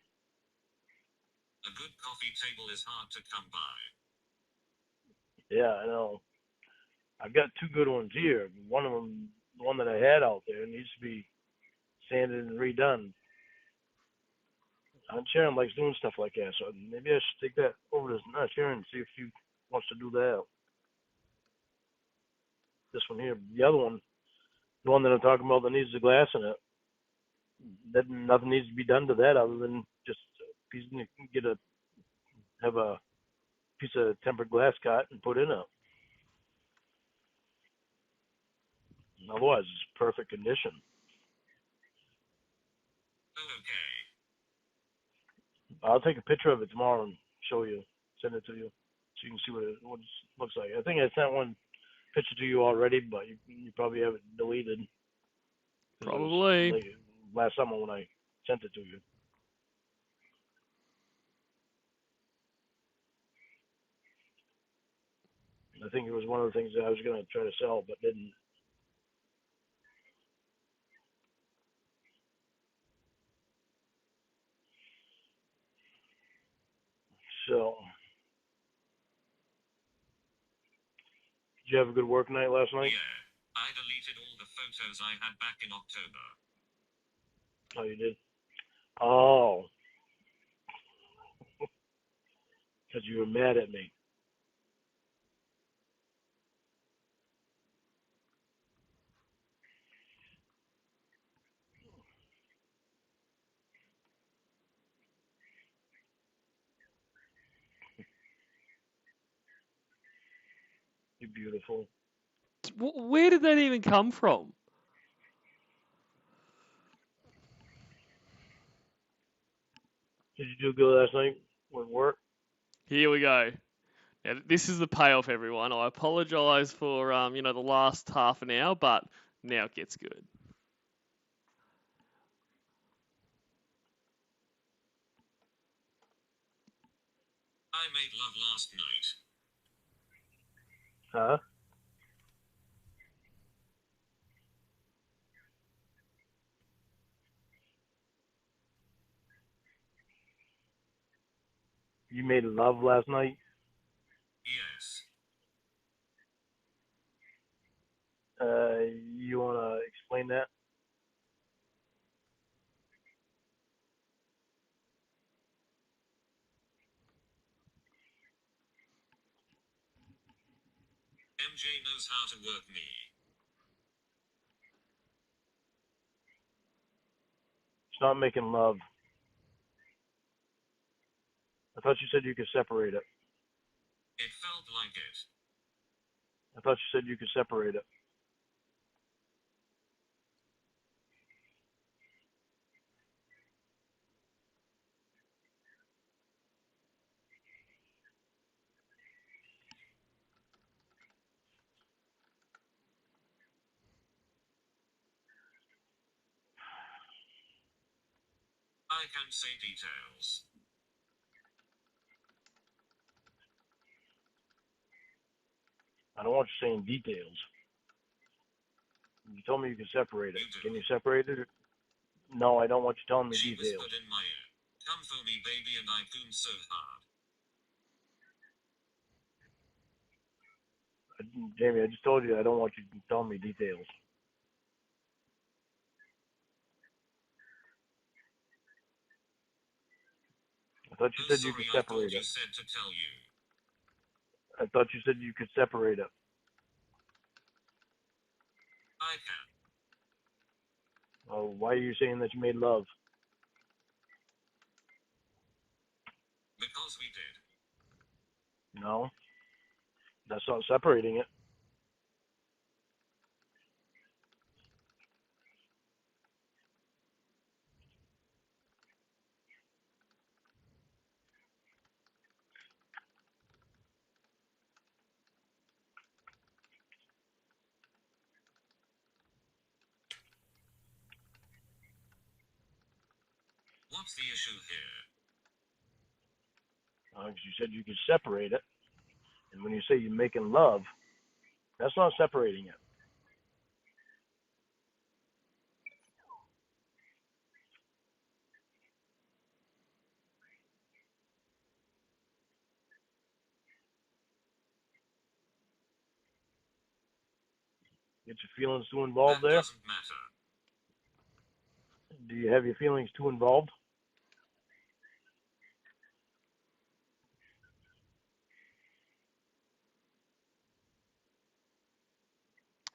A good coffee table is hard to come by. Yeah, I know. I've got two good ones here. One of them, the one that I had out there, needs to be sanded and redone. Aunt Sharon likes doing stuff like that, so maybe I should take that over to Aunt Sharon and see if she wants to do that. This one here, the other one, the one that I'm talking about that needs the glass in it, that nothing needs to be done to that other than just have a piece of tempered glass cut and put in it. Otherwise, it's perfect condition. Oh, okay. I'll take a picture of it tomorrow and show you, send it to you, so you can see what it looks like. I think I sent one picture to you already, but you probably have it deleted. Probably. It was last summer when I sent it to you. I think it was one of the things that I was going to try to sell, but didn't. So, did you have a good work night last night? Yeah. I deleted all the photos I had back in October. Oh, you did? Oh, because you were mad at me. You're beautiful. Where did that even come from? Did you do good last night with work? Here we go. Now, this is the payoff, everyone. I apologise for the last half an hour, but now it gets good. I made love last night. Huh? You made love last night? Yes. You want to explain that? MJ knows how to work me. It's not making love. I thought you said you could separate it. It felt like it. I thought you said you could separate it. I can say details. I don't want you saying details. You told me you could separate it. You do. Can you separate it? No, I don't want you telling me She details. whispered in my ear. Come for me, baby, and I goon so hard. Jamie, I just told you I don't want you telling me details. I thought you Oh, said you sorry, could I thought separate you it. said to tell you. I thought you said you could separate it. I can. Oh, why are you saying that you made love? Because we did. No, that's not separating it. What's the issue here? Because you said you could separate it. And when you say you're making love, that's not separating it. Get your feelings too involved That there? doesn't matter. Do you have your feelings too involved?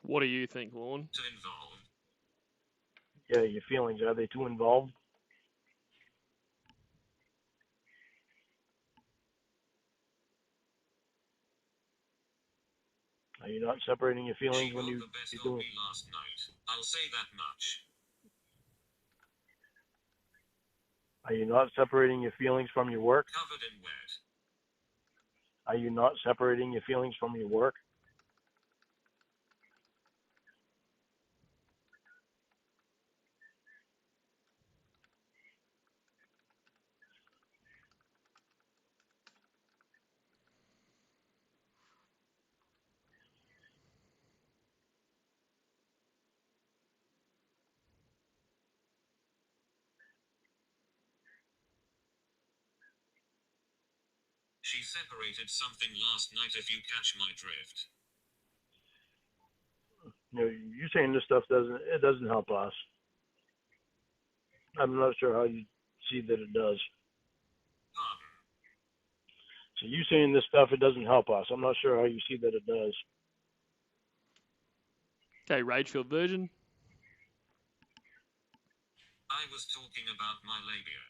What do you think, Lorne? Too involved. Yeah, your feelings, are they too involved? Are you not separating your feelings She when got you're the best of doing? me last night. I'll say that much. Are you not separating your feelings from your work? Covered in wet. Are you not separating your feelings from your work? She separated something last night, if you catch my drift. You know, you're saying this stuff doesn't help us. I'm not sure how you see that it does. Pardon. So you saying this stuff, it doesn't help us. I'm not sure how you see that it does. Okay, Ragefield version. I was talking about my labia.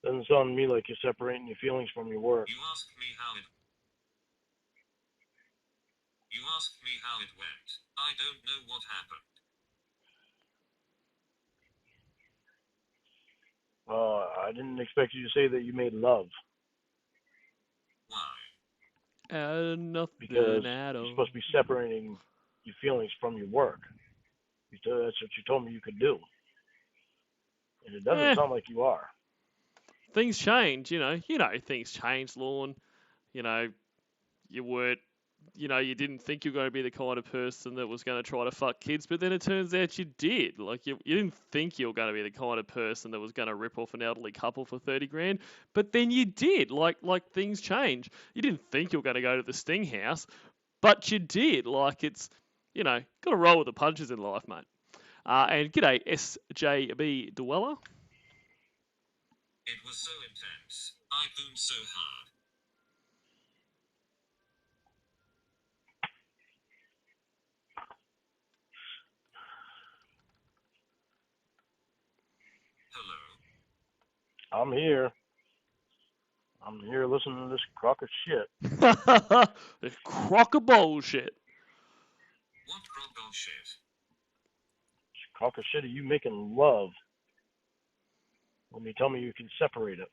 Doesn't sound to me like you're separating your feelings from your work. You asked me how it went. I don't know what happened. I didn't expect you to say that you made love, Why? Nothing because at you're all. supposed to be separating your feelings from your work. That's what you told me you could do, and it doesn't Eh, sound like you are. things change, you know. Things change, Lorne. You know, you weren't, you didn't think you were going to be the kind of person that was going to try to fuck kids, but then it turns out you did. Like, you didn't think you were going to be the kind of person that was going to rip off an elderly couple for 30 grand, but then you did. Like things change. You didn't think you were going to go to the Sting House, but you did. Like, it's, got to roll with the punches in life, mate. And g'day, SJB Dweller. It was so intense. I boomed so hard. Hello? I'm here. I'm here listening to this crock of shit. This crock of bullshit. What crock of shit? This crock of shit of you making love when you tell me you can separate it.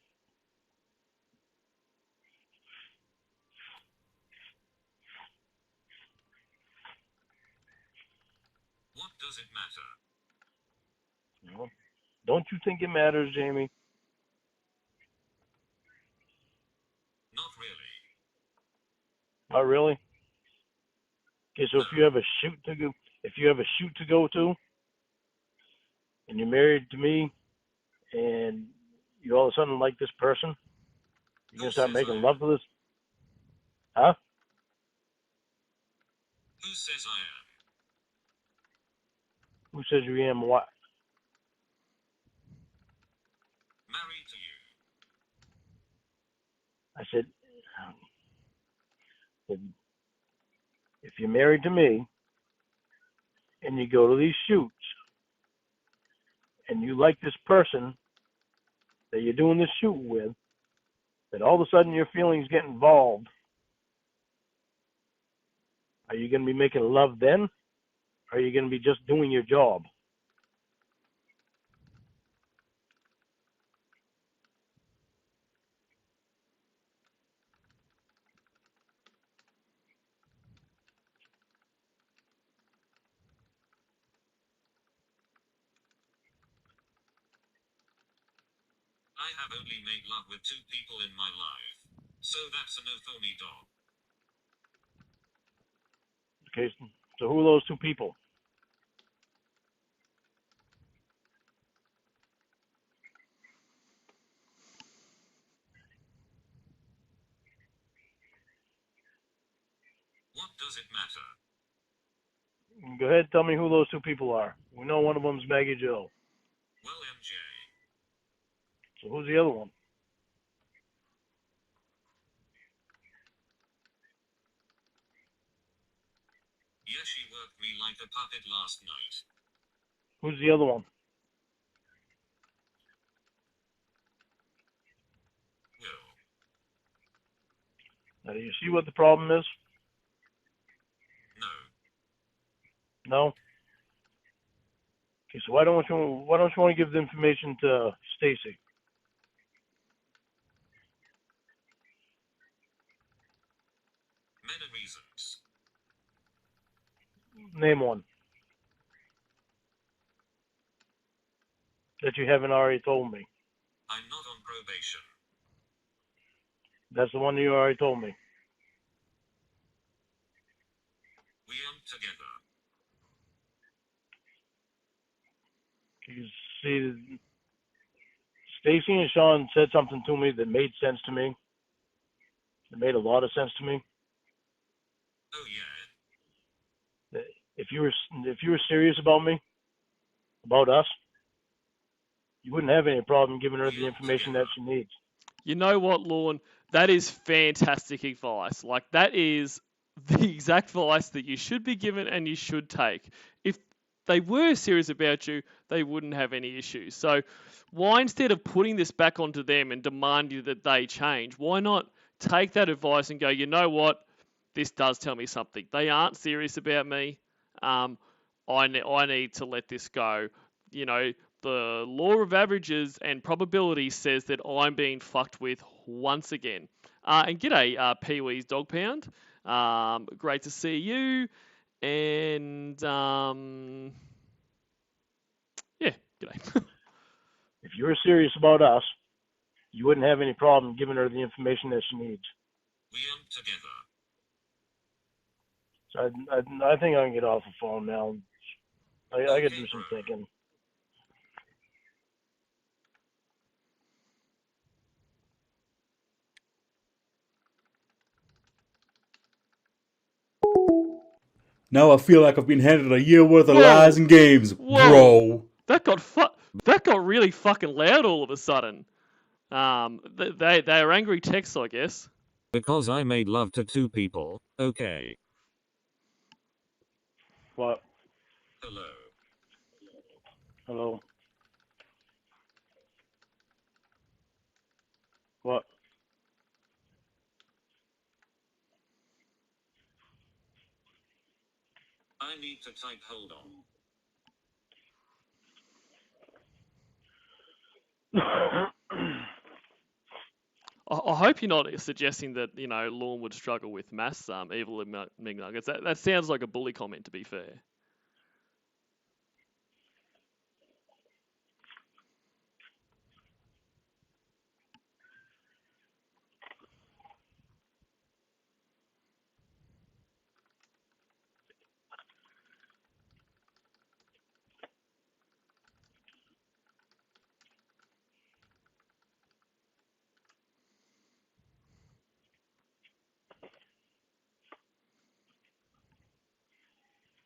What does it matter? You know? Don't you think it matters, Jamie? Not really. Not really. Okay, so No. if you have a shoot to go to, and you're married to me, and you all of a sudden like this person, you're Who gonna start says making I love am? to this, huh? Who says I am? Who says you am what? Married to you. I said, if you're married to me, and you go to these shoots, and you like this person that you're doing this shoot with, then all of a sudden your feelings get involved. Are you going to be making love then? Or are you going to be just doing your job? I have only made love with 2 people in my life. So that's a no for me, dog. Okay, so who are those 2 people? What does it matter? Go ahead, tell me who those 2 people are. We know one of them's Maggie Jill. Well, MJ. So who's the other one? Yeah, she worked me like a puppet last night. Who's the other one? Will. Now, do you see what the problem is? No. No? Okay, so why don't you want to give the information to Stacy? Many reasons. Name one that you haven't already told me. I'm not on probation. That's the one you already told me. We aren't together. You see, Stacy and Sean said something to me that made sense to me. It made a lot of sense to me. Oh yeah? If you were serious about me, about us, you wouldn't have any problem giving her the information that she needs. You know what, Lorne? That is fantastic advice. Like, that is the exact advice that you should be given and you should take. If they were serious about you, they wouldn't have any issues. So why, instead of putting this back onto them and demanding that they change, why not take that advice and go, you know what? This does tell me something. They aren't serious about me. I need to let this go. You know, the law of averages and probability says that I'm being fucked with once again. And g'day, Pee-wee's Dog Pound. Great to see you. And, yeah, g'day. If you were serious about us, you wouldn't have any problem giving her the information that she needs. We aren't together. So I think I can get off the phone now. I could do some thinking. Now I feel like I've been handed a year worth of Whoa. lies and games, Whoa. bro. That got really fucking loud all of a sudden. They are angry texts, I guess. Because I made love to 2 people, okay. What? Hello. Hello? What? I need to type, hold on. I hope you're not suggesting that, you know, Lorne would struggle with maths, evil McNuggets. That sounds like a bully comment, to be fair.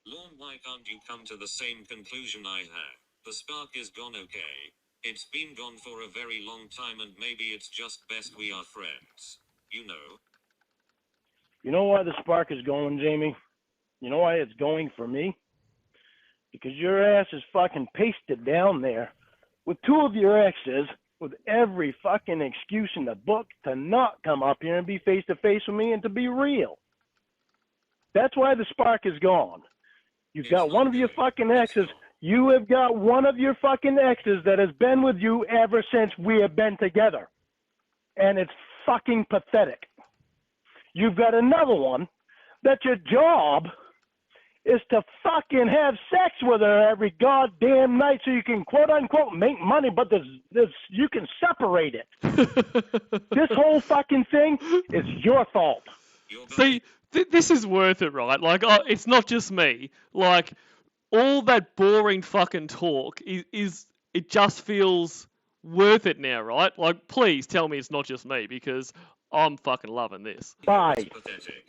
Lorne, why can't you come to the same conclusion I have? The spark is gone, okay? It's been gone for a very long time and maybe it's just best we are friends. You know? You know why the spark is going, Jamie? You know why it's going for me? Because your ass is fucking pasted down there with 2 of your exes with every fucking excuse in the book to not come up here and be face to face with me and to be real. That's why the spark is gone. You've got one of your fucking exes. You have got one of your fucking exes that has been with you ever since we have been together. And it's fucking pathetic. You've got another one that your job is to fucking have sex with her every goddamn night so you can quote unquote make money, but there's you can separate it. This whole fucking thing is your fault. See, this is worth it, right? Like, it's not just me. Like, all that boring fucking talk is it just feels worth it now, right? Like, please tell me it's not just me, because I'm fucking loving this. Bye. Pathetic.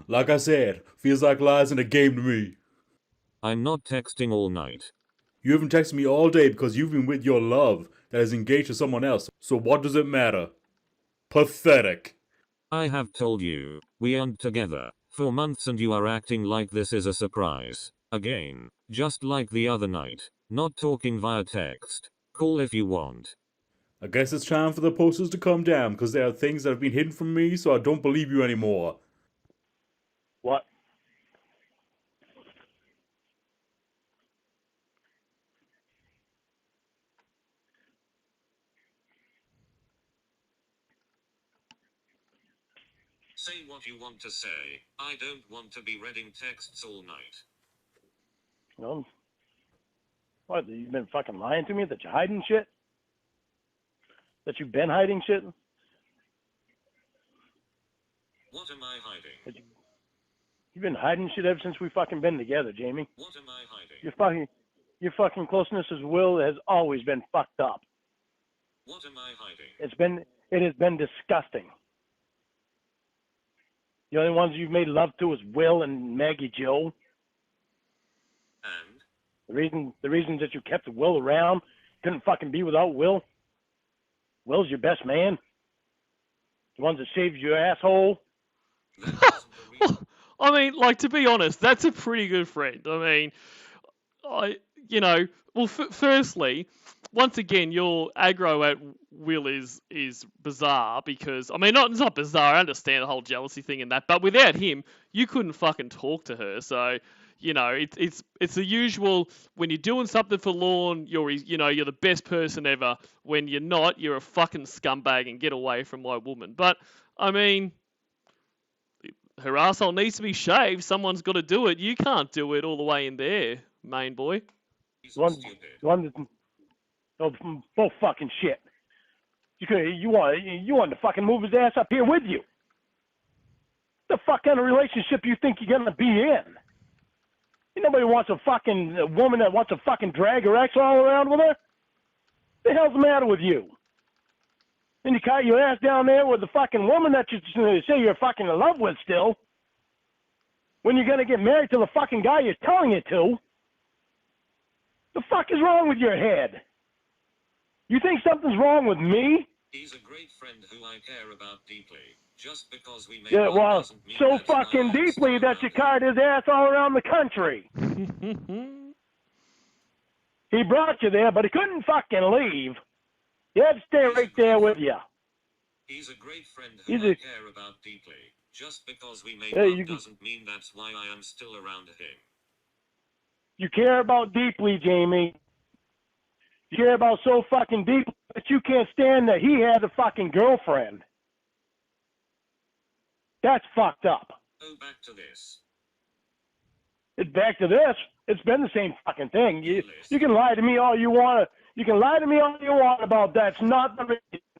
Like I said, feels like lies in a game to me. I'm not texting all night. You haven't texted me all day because you've been with your love that is engaged to someone else. So what does it matter? Pathetic. I have told you, we aren't together for months and you are acting like this is a surprise. Again, just like the other night, not talking via text. Call if you want. I guess it's time for the posters to come down because there are things that have been hidden from me, so I don't believe you anymore. What? Say what you want to say. I don't want to be reading texts all night. No. What? You've been fucking lying to me that you're hiding shit? That you've been hiding shit? What am I hiding? You've been hiding shit ever since we fucking been together, Jamie. What am I hiding? Your fucking closeness as Will has always been fucked up. What am I hiding? It has been disgusting. The only ones you've made love to is Will and Maggie Joe. And? The reasons that you kept Will around, couldn't fucking be without Will. Will's your best man. The ones that saved your asshole. That wasn't the reason. I mean, like, to be honest, that's a pretty good friend. I mean, firstly, once again, your aggro at Will is bizarre because, I mean, it's not bizarre, I understand the whole jealousy thing and that, but without him, you couldn't fucking talk to her, so, it's the usual, when you're doing something for Lorne, you're the best person ever. When you're not, you're a fucking scumbag and get away from my woman. But, I mean, her asshole needs to be shaved. Someone's got to do it. You can't do it all the way in there, main boy. Bull fucking shit. You want to fucking move his ass up here with you. The fuck kind of relationship you think you're gonna be in? Nobody wants a woman that wants to fucking drag her ex all around with her. The hell's the matter with you? Then you cut your ass down there with the fucking woman that you say you're fucking in love with still. When you're gonna get married to the fucking guy you're telling it to. The fuck is wrong with your head? You think something's wrong with me? He's a great friend who I care about deeply. Just because we Yeah, well, so fucking deeply that you carried his ass all around the country. He brought you there, but he couldn't fucking leave. He had to stay right there with you. He's a great friend who I care about deeply. Just because we made love doesn't mean that's why I am still around him. You care about deeply, Jamie. You care about so fucking deeply that you can't stand that he had a fucking girlfriend. That's fucked up. Oh, back to this. It's back to this. It's been the same fucking thing. You can lie to me all you want. You can lie to me all you want about that.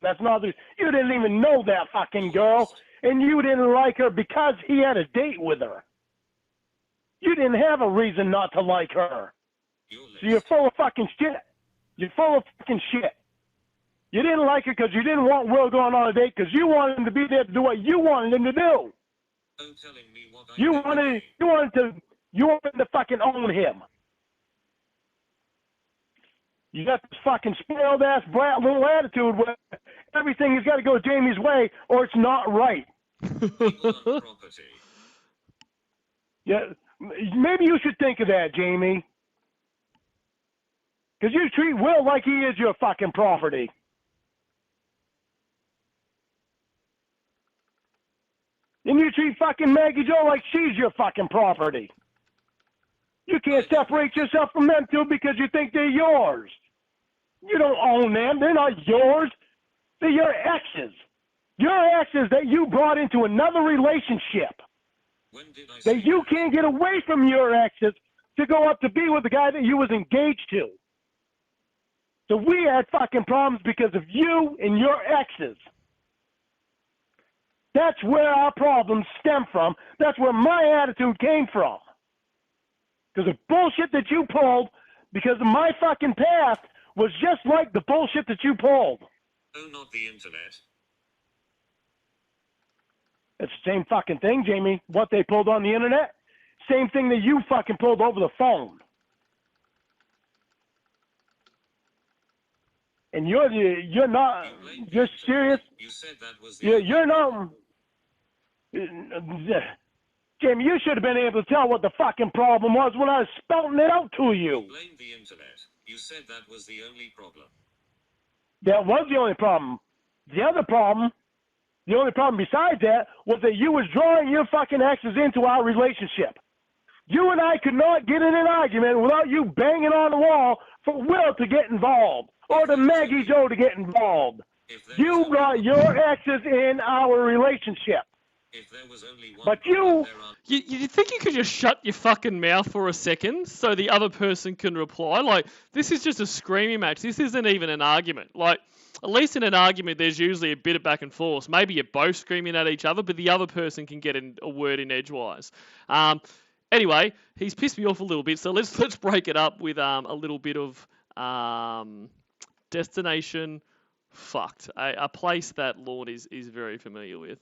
That's not the. You didn't even know that fucking girl, and you didn't like her because he had a date with her. You didn't have a reason not to like her. So you're full of fucking shit. You're full of fucking shit. You didn't like her because you didn't want Will going on a date because you wanted him to be there to do what you wanted him to do. Oh, telling me what I You wanted to fucking own him. You got this fucking spoiled ass brat little attitude where everything has got to go Jamie's way or it's not right. Yeah, maybe you should think of that, Jamie. Because you treat Will like he is your fucking property. And you treat fucking Maggie Joe like she's your fucking property. You can't separate yourself from them two because you think they're yours. You don't own them. They're not yours. They're your exes. Your exes that you brought into another relationship. When did I say That you can't get away from your exes to go up to be with the guy that you was engaged to. So we had fucking problems because of you and your exes. That's where our problems stem from. That's where my attitude came from. Because the bullshit that you pulled, because of my fucking past, was just like the bullshit that you pulled. Oh, not the internet. It's the same fucking thing, Jamie. What they pulled on the internet, same thing that you fucking pulled over the phone. And you're not, you're serious. You said that was the You're not. Jamie, you should have been able to tell what the fucking problem was when I was spelling it out to you. Blame the internet. You said that was the only problem. That was the only problem. The only problem besides that was that you was drawing your fucking exes into our relationship. You and I could not get in an argument without you banging on the wall for Will to get involved or to Maggie Joe to get involved. You brought your exes in our relationship. If there was only one But problem, you- there are You think you could just shut your fucking mouth for a second so the other person can reply? Like, this is just a screaming match. This isn't even an argument. Like, at least in an argument, there's usually a bit of back and forth. Maybe you're both screaming at each other, but the other person can get in a word in edgewise. Anyway, he's pissed me off a little bit, so let's break it up with a little bit of Destination Fucked, a place that Lord is very familiar with.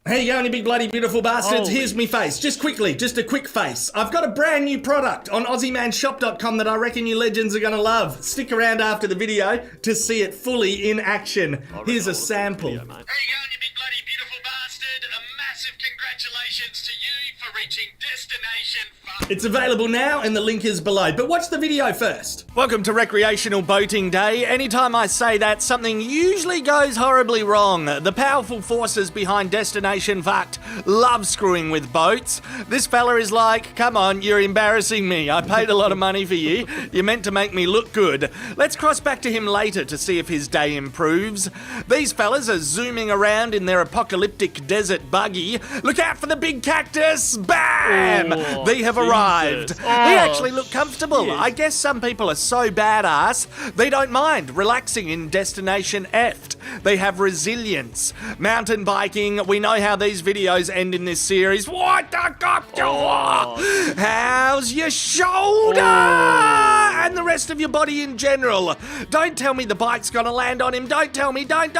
Hey, you only big bloody beautiful bastards. Holy Here's me face. Just quickly, just a quick face. I've got a brand new product on AussieManShop.com that I reckon you legends are going to love. Stick around after the video to see it fully in action. Here's a sample. There you go, you big bloody beautiful bastard. A massive congratulations to you for reaching Destination Fuck. It's available now and the link is below. But watch the video first. Welcome to Recreational Boating Day. Anytime I say that, something usually goes horribly wrong. The powerful forces behind Destination Fucked love screwing with boats. This fella is like, come on, you're embarrassing me. I paid a lot of money for you. You're meant to make me look good. Let's cross back to him later to see if his day improves. These fellas are zooming around in their apocalyptic desert buggy. Look out for the big cactus! Bam! Oh, They have arrived. Jesus. They Oh, actually look comfortable. shit. I guess some people are so badass, they don't mind relaxing in Destination Effed. They have resilience. Mountain biking, we know how these videos end in this series. What the god? Oh. How's your shoulder? Oh. And the rest of your body in general. Don't tell me the bike's gonna land on him. Don't tell me. Don't.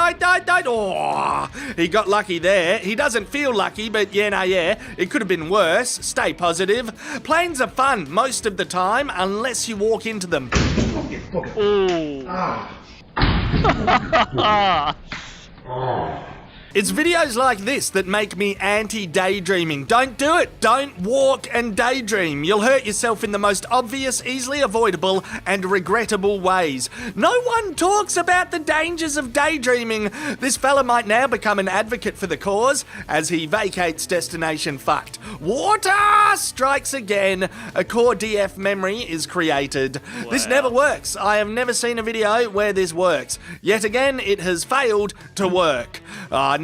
Oh, he got lucky there. He doesn't feel lucky, but yeah. It could have been worse. Stay positive. Planes are fun most of the time, unless you walk into them. It's videos like this that make me anti-daydreaming. Don't do it. Don't walk and daydream. You'll hurt yourself in the most obvious, easily avoidable, and regrettable ways. No one talks about the dangers of daydreaming. This fella might now become an advocate for the cause as he vacates Destination Fucked. Water strikes again. A core DF memory is created. This never works. I have never seen a video where this works. Yet again, it has failed to work.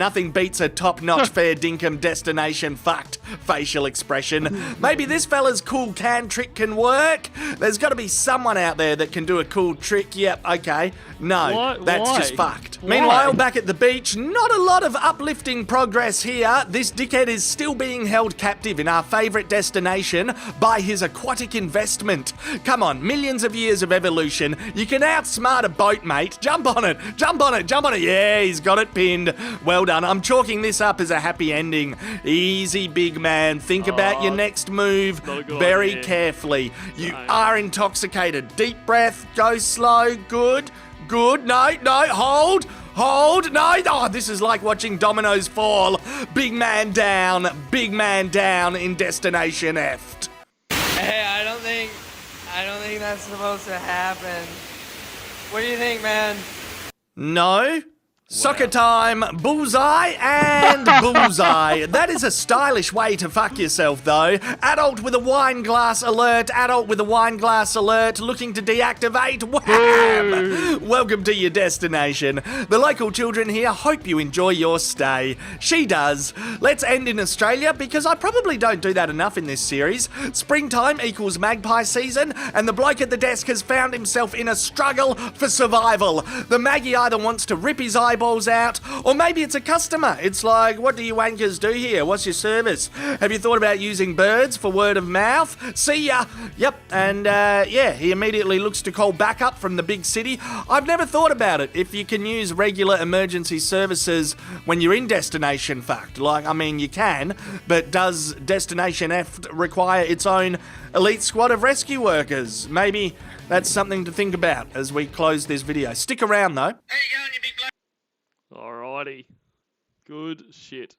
Nothing beats a top-notch fair dinkum Destination Fucked facial expression. Maybe this fella's cool can trick can work? There's got to be someone out there that can do a cool trick. Yep, okay. No, What? that's Why? just fucked. Why? Meanwhile, back at the beach, not a lot of uplifting progress here. This dickhead is still being held captive in our favourite destination by his aquatic investment. Come on, millions of years of evolution. You can outsmart a boat, mate. Jump on it. Yeah, he's got it pinned. Well done. I'm chalking this up as a happy ending. Easy, big man. Think about your next move not a good very idea. carefully. You No. are intoxicated. Deep breath. Go slow. Good. No, hold. No. Oh, this is like watching dominoes fall. Big man down in Destination Effed. Hey, I don't think that's supposed to happen. What do you think, man? No? Soccer time, bullseye and bullseye. That is a stylish way to fuck yourself, though. Adult with a wine glass alert, adult with a wine glass alert, looking to deactivate. Wham! Welcome to your destination. The local children here hope you enjoy your stay. She does. Let's end in Australia, because I probably don't do that enough in this series. Springtime equals magpie season, and the bloke at the desk has found himself in a struggle for survival. The Maggie either wants to rip his eyeballs out, or maybe it's a customer. It's like, what do you wankers do here? What's your service? Have you thought about using birds for word of mouth? See ya. Yep, and yeah, he immediately looks to call backup from the big city. I've never thought about it. If you can use regular emergency services when you're in Destination Fucked. Like, I mean, you can, but does Destination F require its own elite squad of rescue workers? Maybe that's something to think about as we close this video. Stick around, though. How you going, you big bloke? Alrighty. Good shit.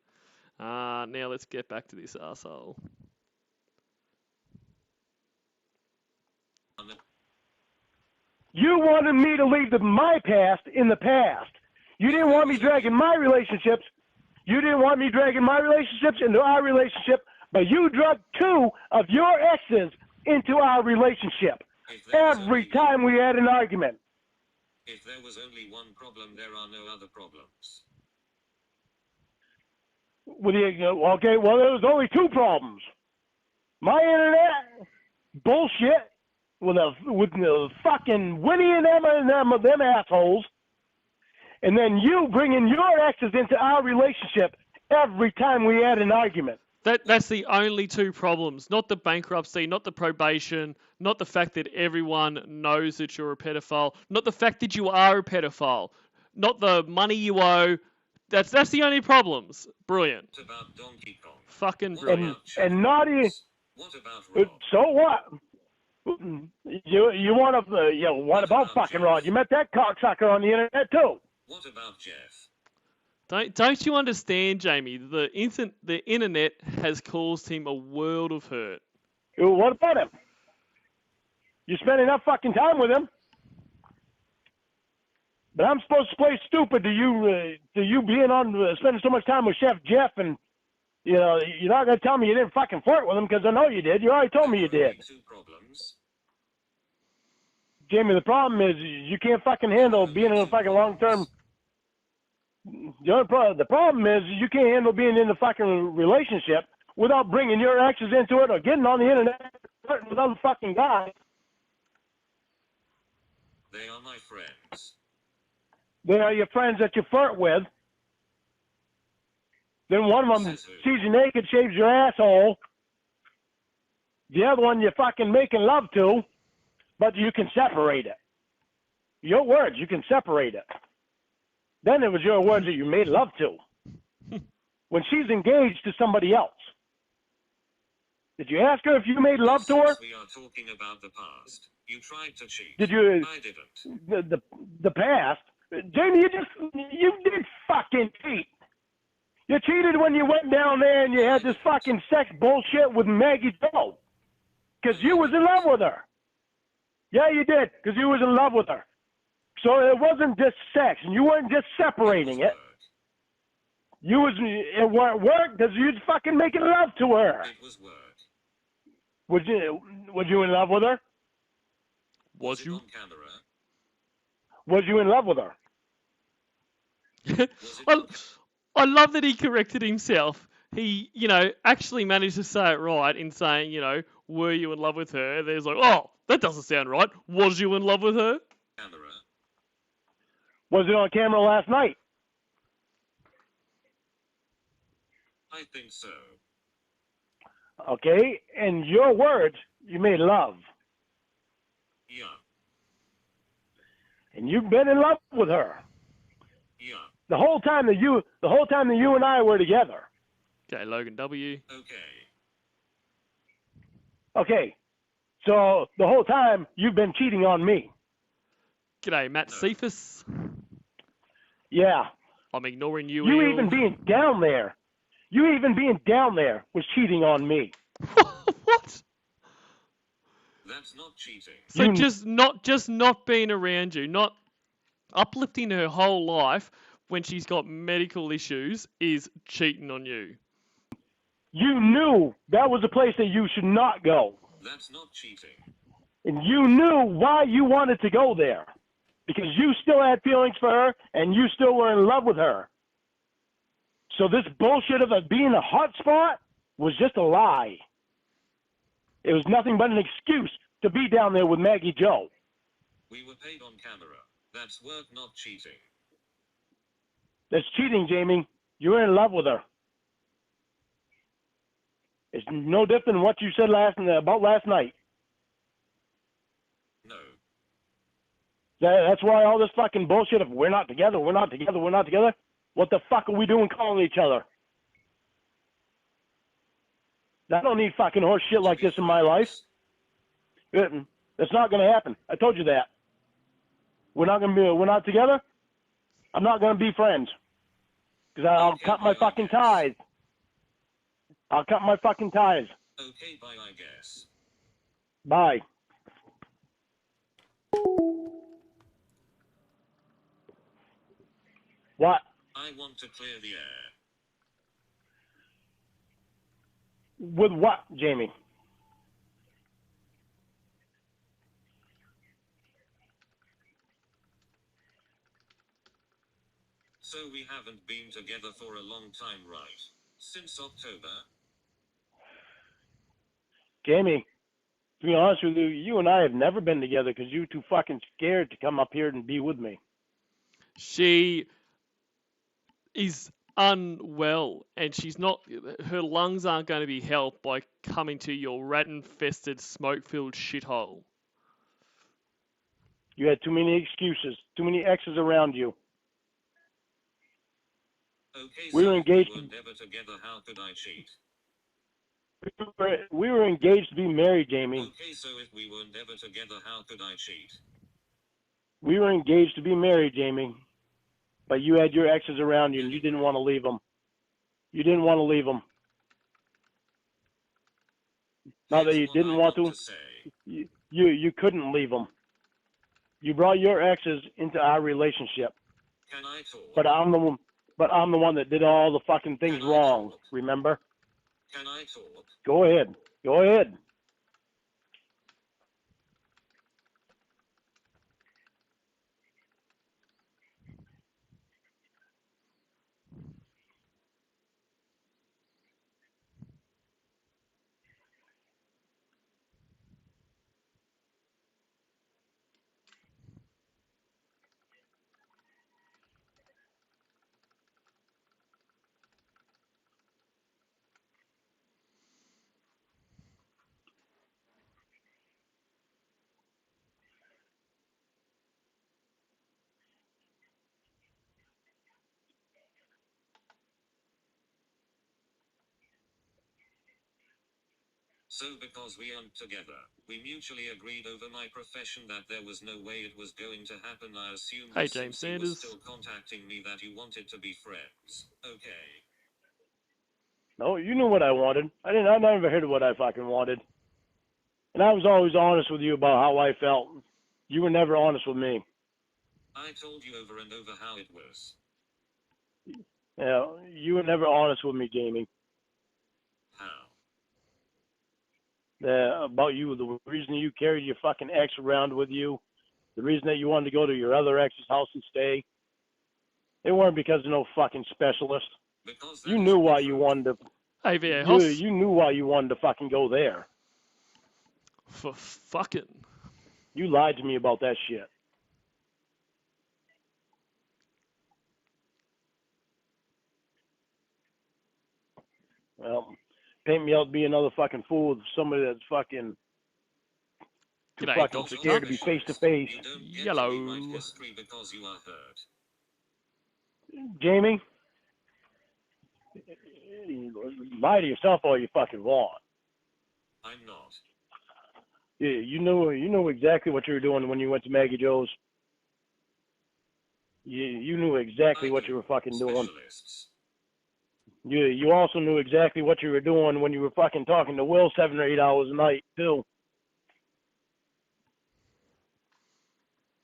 Now let's get back to this arsehole. You wanted me to leave my past in the past. You didn't want me dragging my relationships. You didn't want me dragging my relationships into our relationship, but you drugged two of your exes into our relationship every time we had an argument. If there was only one problem, there are no other problems. Okay, well, there was only two problems. My internet bullshit with the fucking Winnie and Emma and them assholes, and then you bringing your exes into our relationship every time we had an argument. That's the only two problems. Not the bankruptcy, not the probation, not the fact that everyone knows that you're a pedophile, not the fact that you are a pedophile, not the money you owe. That's the only problems. Brilliant. What about Donkey Kong? Fucking brilliant. And naughty. What about Rob? So what? You want to? What about fucking Rod? You met that cocksucker on the internet too. What about Jeff? Don't you understand, Jamie? The internet has caused him a world of hurt. What about him? You spend enough fucking time with him. But I'm supposed to play stupid to you being on spending so much time with Chef Jeff, and you're not gonna tell me you didn't fucking flirt with him, because I know you did. You already told me you did. Two problems. Jamie, the problem is you can't fucking handle being in a fucking long-term. The problem is you can't handle being in a fucking relationship without bringing your exes into it or getting on the internet flirting with other fucking guys. They are my friends. They are your friends that you flirt with. Then one of them sees you naked, shaves your asshole. The other one you're fucking making love to, but you can separate it. Your words, you can separate it. Then it was your words that you made love to. When she's engaged to somebody else. Did you ask her if you made love to her? We are talking about the past. You tried to cheat. Did you? I didn't. The past? Jamie, you did fucking cheat. You cheated when you went down there and you had this fucking sex bullshit with Maggie Joe. Because you was in love with her. Yeah, you did, because you was in love with her. So it wasn't just sex, and you weren't just separating it. It weren't work because you was fucking making love to her. It was work. Was you in love with her? Was you? On camera? Was you in love with her? I love that he corrected himself. He, actually managed to say it right in saying, were you in love with her? There's like, oh, that doesn't sound right. Was you in love with her? Camera. Was it on camera last night? I think so. Okay, in your words, you made love. Yeah. And you've been in love with her. Yeah. The whole time that you and I were together. Okay, Logan W. Okay. So the whole time you've been cheating on me. G'day, Matt Cephas. Yeah. I'm ignoring you. You even being down there was cheating on me. What? That's not cheating. So just not being around you, not uplifting her whole life, when she's got medical issues is cheating on you. You knew that was a place that you should not go. That's not cheating. And you knew why you wanted to go there. Because you still had feelings for her and you still were in love with her. So this bullshit of it being a hot spot was just a lie. It was nothing but an excuse to be down there with Maggie Joe. We were paid on camera. That's work, not cheating. That's cheating, Jamie. You were in love with her. It's no different than what you said about last night. No. That's why all this fucking bullshit of we're not together, we're not together, we're not together. What the fuck are we doing calling each other? I don't need fucking horse shit like this in my life. It's not going to happen. I told you that. We're not together. I'm not going to be friends. Because I'll cut my fucking ties. I'll cut my fucking ties. Okay, bye, I guess. Bye. What? I want to clear the air. With what, Jamie? So we haven't been together for a long time, right? Since October? Jamie, to be honest with you, you and I have never been together because you were too fucking scared to come up here and be with me. She is unwell, and she's not. Her lungs aren't going to be helped by coming to your rat-infested, smoke-filled shithole. You had too many excuses, too many exes around you. Okay, We so were if engaged. we were never together, how could I cheat? We were engaged to be married, Jamie. Okay, so if we were never together, how could I cheat? We were engaged to be married, Jamie. But you had your exes around you, and you didn't want to leave them. You didn't want to leave them. Not that you Here's what didn't I want want to. say. You couldn't leave them. You brought your exes into our relationship. Can I talk? But I'm the one that did all the fucking things Can I wrong. talk? Remember? Can I talk? Go ahead. Go ahead. So because we aren't together, we mutually agreed over my profession that there was no way it was going to happen. I assumed Hey, that James since you were Sanders. still contacting me that you wanted to be friends. Okay. No, you knew what I wanted. I never heard what I fucking wanted. And I was always honest with you about how I felt. You were never honest with me. I told you over and over how it was. Yeah, you were never honest with me, Jamie. How? About you, the reason you carried your fucking ex around with you, the reason that you wanted to go to your other ex's house and stay, it weren't because of no fucking specialist. Because that You is knew the why truth. you wanted to. Hey, VA Hoss. You knew why you wanted to fucking go there. For fucking. You lied to me about that shit. Well, paint me out to be another fucking fool with somebody that's fucking too G'day, fucking Dr. scared to be Cunt. face to face. You don't get Yellow. to rewrite history because you are hurt. Jamie, lie to yourself all you fucking want. I'm not. Yeah, you knew exactly what you were doing when you went to Maggie Joe's. You knew exactly I what do. you were fucking doing. Specialists. You also knew exactly what you were doing when you were fucking talking to Will 7 or 8 hours a night too.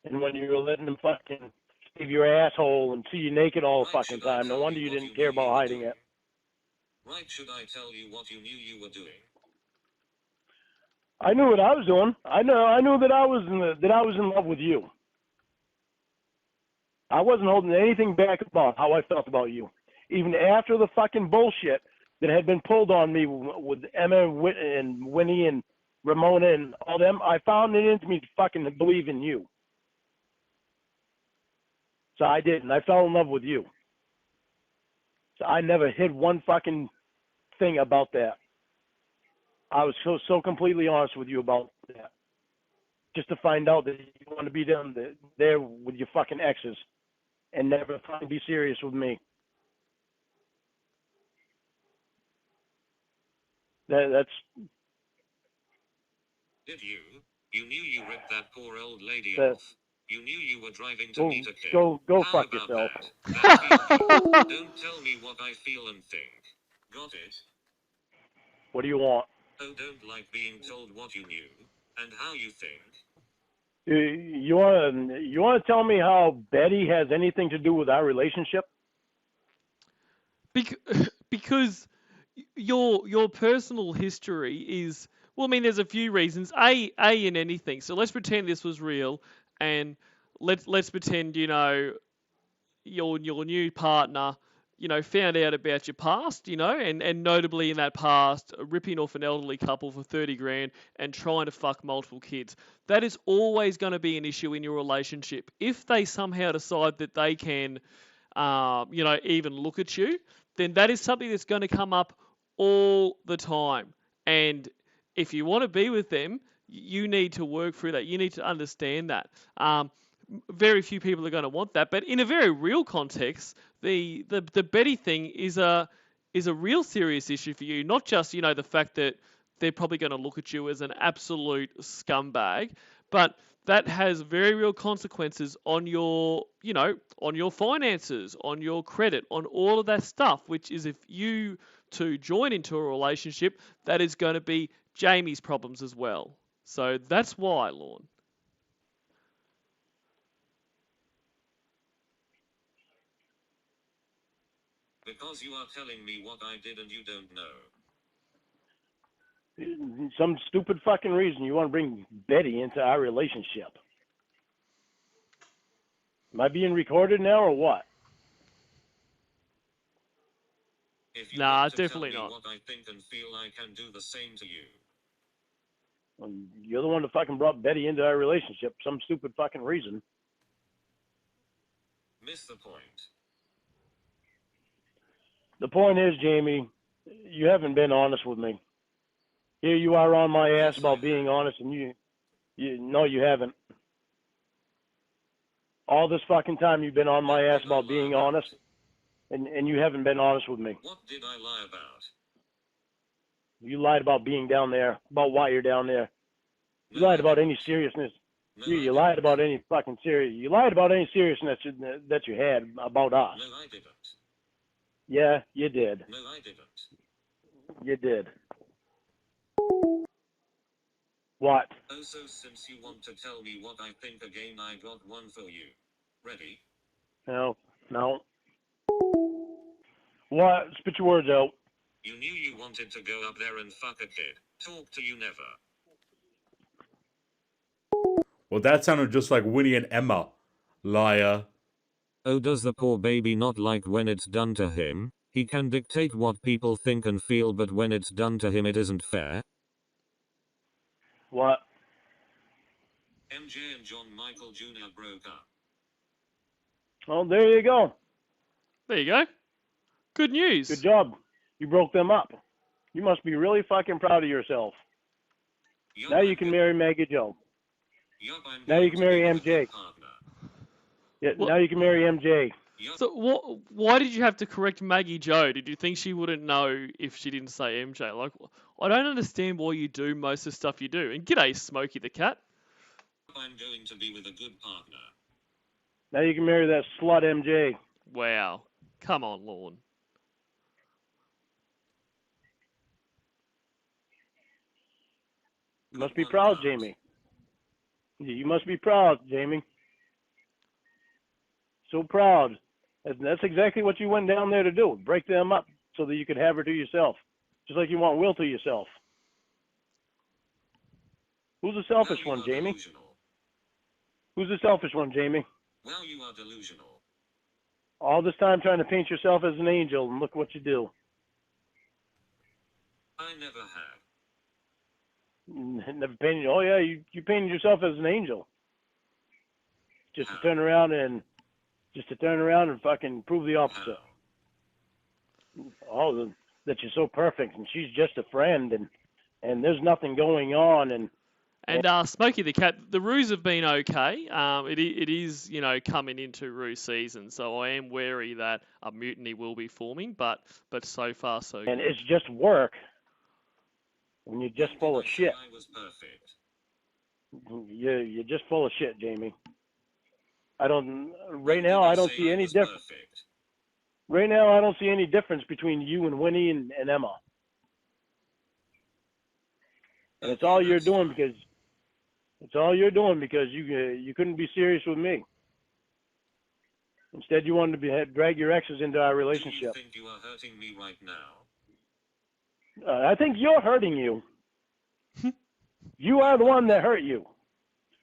And when you were letting him fucking save your asshole and see you naked all the Right, fucking should I time. No tell wonder you you what didn't you care knew you about were hiding doing? it. Right, should I tell you what you knew you were doing? I knew what I was doing. I knew that I was in love with you. I wasn't holding anything back about how I felt about you. Even after the fucking bullshit that had been pulled on me with Emma and Winnie and Ramona and all them, I found it in me to fucking believe in you. So I did, and I fell in love with you. So I never hid one fucking thing about that. I was so completely honest with you about that. Just to find out that you want to be down there with your fucking exes and never fucking be serious with me. That's Did you? You knew you ripped that poor old lady that. off. You knew you were driving to Go meet a kid. go How fuck about yourself. that? That feels good. Don't tell me what I feel and think. Got it? What do you want? Oh, don't like being told what you knew and how you think. You want to tell me how Betty has anything to do with our relationship? Because your personal history is, well, I mean, there's a few reasons. A in anything. So let's pretend this was real, and let's pretend, your new partner, found out about your past, and notably in that past, ripping off an elderly couple for 30 grand and trying to fuck multiple kids. That is always going to be an issue in your relationship. If they somehow decide that they can, even look at you, then that is something that's going to come up all the time. And if you want to be with them, you need to work through that. You need to understand that. Very few people are going to want that, but in a very real context, the Betty thing is a real serious issue for you. Not just the fact that they're probably going to look at you as an absolute scumbag, but that has very real consequences on your finances, on your credit, on all of that stuff. Which is, if you two join into a relationship, that is going to be Jamie's problems as well. So that's why, Lorne. Because you are telling me what I did and you don't know. Some stupid fucking reason you want to bring Betty into our relationship. Am I being recorded now or what? If you Nah, want to definitely tell me not. what I think and feel, I can do the same to you. You're the one that fucking brought Betty into our relationship. Some stupid fucking reason. Miss the point. The point is, Jamie, you haven't been honest with me. Here you are on my ass Yes, about I being have. honest, and no, you haven't. All this fucking time you've been on my What ass did I about lie being about? honest, and you haven't been honest with me. What did I lie about? You lied about being down there, about why you're down there. You No, lied I about didn't. any seriousness. No, You I lied didn't. about any fucking serious. You lied about any seriousness that you had about us. No, I didn't. Yeah, you did. No, I didn't. You did. What? Oh, so since you want to tell me what I think again, I got one for you. Ready? No. What? Spit your words out. You knew you wanted to go up there and fuck a kid. Talk to you never. Well, that sounded just like Winnie and Emma. Liar. Oh, does the poor baby not like when it's done to him? He can dictate what people think and feel, but when it's done to him, it isn't fair. What? MJ and John Michael Jr. broke up. Well, there you go. There you go. Good news. Good job. You broke them up. You must be really fucking proud of yourself. Yup, Now you I'm can go- marry Maggie Joe. Yup, I'm Now going you can to marry be with a MJ. good partner. Yeah, What? now you can marry MJ. Yup, So why did you have to correct Maggie Joe? Did you think she wouldn't know if she didn't say MJ? Like, I don't understand why you do most of the stuff you do. And g'day, Smokey the cat. I'm going to be with a good partner. Now you can marry that slut MJ. Wow. Come on, Lorne. You Good must be one, proud, pal. Jamie. You must be proud, Jamie. So proud. And that's exactly what you went down there to do. Break them up so that you could have her to yourself. Just like you want Will to yourself. Who's the selfish Well, you one, are Jamie? delusional. Who's the selfish one, Jamie? Well, you are delusional. All this time trying to paint yourself as an angel, and look what you do. I never have. Never painted. Oh yeah, you painted yourself as an angel. Just to How? turn around and fucking prove the opposite. How? Oh, that you're so perfect, and she's just a friend, and there's nothing going on, and Smokey the Cat, the roos have been okay. It is, coming into roo season, so I am wary that a mutiny will be forming, but so far so good. and it's just work. When you're just full of Did I say shit. I was perfect? You're just full of shit, Jamie. Right When now, did I don't say see any was difference. perfect? Right now, I don't see any difference between you and Winnie and Emma. And it's Okay, all you're that's doing fine. because you couldn't be serious with me. Instead, you wanted to drag your exes into our Do you relationship. think you are hurting me right now? I think you're hurting you. You are the one that hurt you.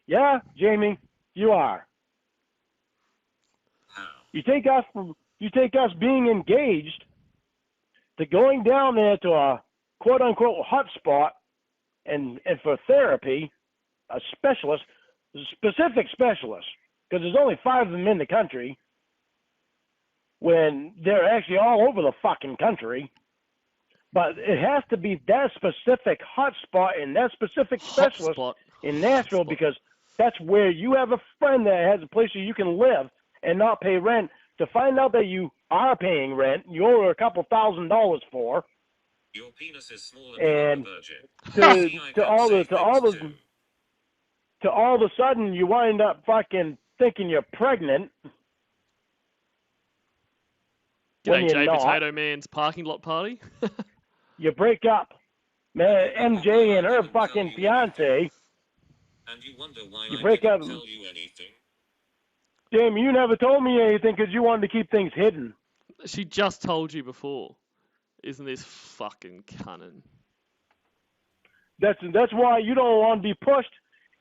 Yeah, Jamie, you are. How? You take us being engaged to going down there to a quote unquote hot spot and for therapy, a specific specialist, because there's only 5 of them in the country, when they're actually all over the fucking country. But it has to be that specific hot spot and that specific specialist Hotspot. in Nashville, Hotspot. because that's where you have a friend that has a place where you can live and not pay rent. To find out that you are paying rent, you owe her a couple $1,000s for. Your penis is small and you are a And virgin. See, I to can all say the to all things the too. to all of a sudden you wind up fucking thinking you're pregnant. When G'day, you're Jay not. Potato Man's parking lot party. You break up. Man, MJ and her didn't tell fucking you fiance. And you wonder why You I break didn't up. tell you anything. Damn, you never told me anything because you wanted to keep things hidden. She just told you before. Isn't this fucking cunning? That's why you don't want to be pushed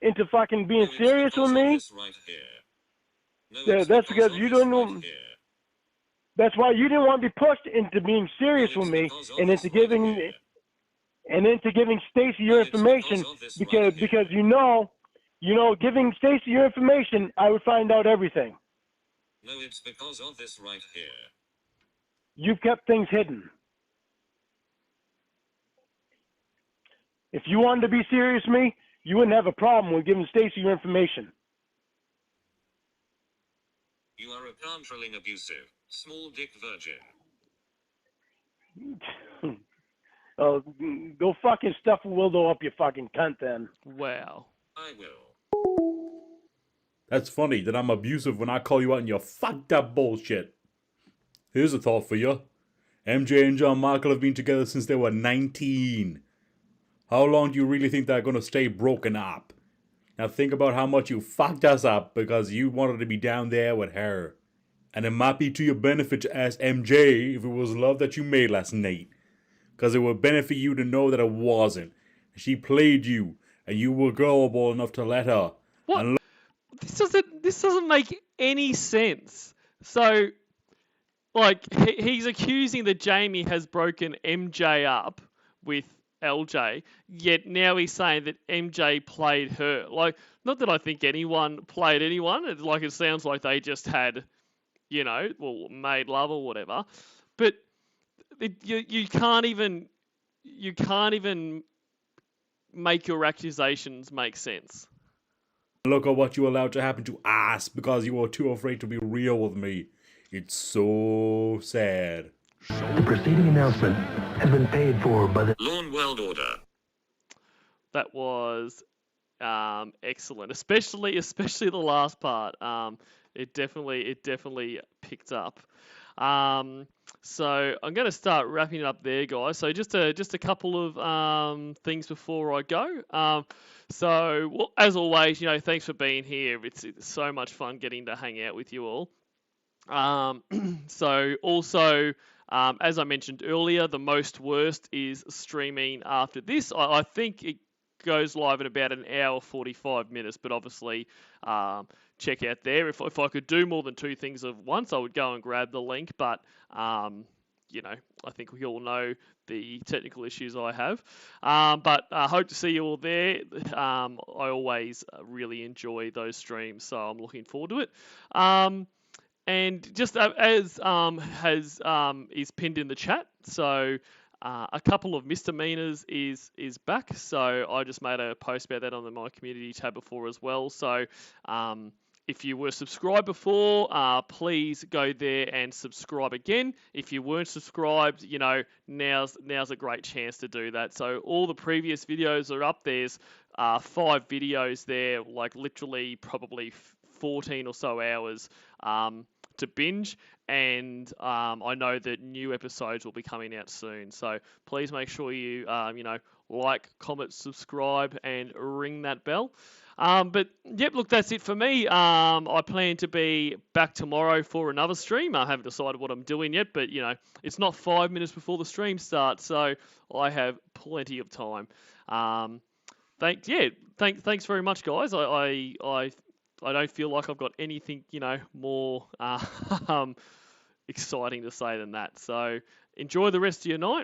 into fucking being No, it's serious because with of me. this right here. No, Yeah, it's that's because because of you this don't right know. here. That's why you didn't want to be pushed into being serious No, with it's me because of and this into right giving here. Stacy No, your it's information because of this because right here. because giving Stacy your information, I would find out everything. No, it's because of this right here. You've kept things hidden. If you wanted to be serious with me, you wouldn't have a problem with giving Stacy your information. You are a controlling, abusive, small dick virgin. Oh, go fucking stuff Wildo up your fucking cunt then. Wow. I will. That's funny that I'm abusive when I call you out and you fucked up bullshit. Here's a thought for you. MJ and John Michael have been together since they were 19. How long do you really think they're gonna stay broken up? Now think about how much you fucked us up because you wanted to be down there with her. And it might be to your benefit to ask MJ if it was love that you made last night. Because it would benefit you to know that it wasn't. She played you, and you were gullible enough to let her. What? And This doesn't make any sense. So, like, he's accusing that Jamie has broken MJ up with LJ, yet now he's saying that MJ played her. Like, not that I think anyone played anyone. It sounds like they just had, made love or whatever. But you can't even make your accusations make sense. look at what you allowed to happen to us because you were too afraid to be real with me. It's so sad. The preceding announcement has been paid for by the Lawn World Order. That was excellent, especially the last part. It definitely picked up. So I'm going to start wrapping it up there, guys. So just a couple of things before I go. So as always, thanks for being here. It's so much fun getting to hang out with you all. So also, as I mentioned earlier, the most worst is streaming after this. I think it goes live in about an hour 45 minutes, but obviously check out there. If I could do more than two things at once, I would go and grab the link, but I think we all know the technical issues I have. But I hope to see you all there. I always really enjoy those streams, so I'm looking forward to it. And just as is pinned in the chat, so a couple of misdemeanors is back. So I just made a post about that on my community tab before as well. So if you were subscribed before, please go there and subscribe again. If you weren't subscribed, now's a great chance to do that. So all the previous videos are up. There's 5 videos there, like literally probably 14 or so hours to binge, and I know that new episodes will be coming out soon. So please make sure you like, comment, subscribe, and ring that bell. But yep, look, that's it for me. I plan to be back tomorrow for another stream. I haven't decided what I'm doing yet, but it's not 5 minutes before the stream starts, so I have plenty of time. Thanks very much, guys. I don't feel like I've got anything, more exciting to say than that. So enjoy the rest of your night.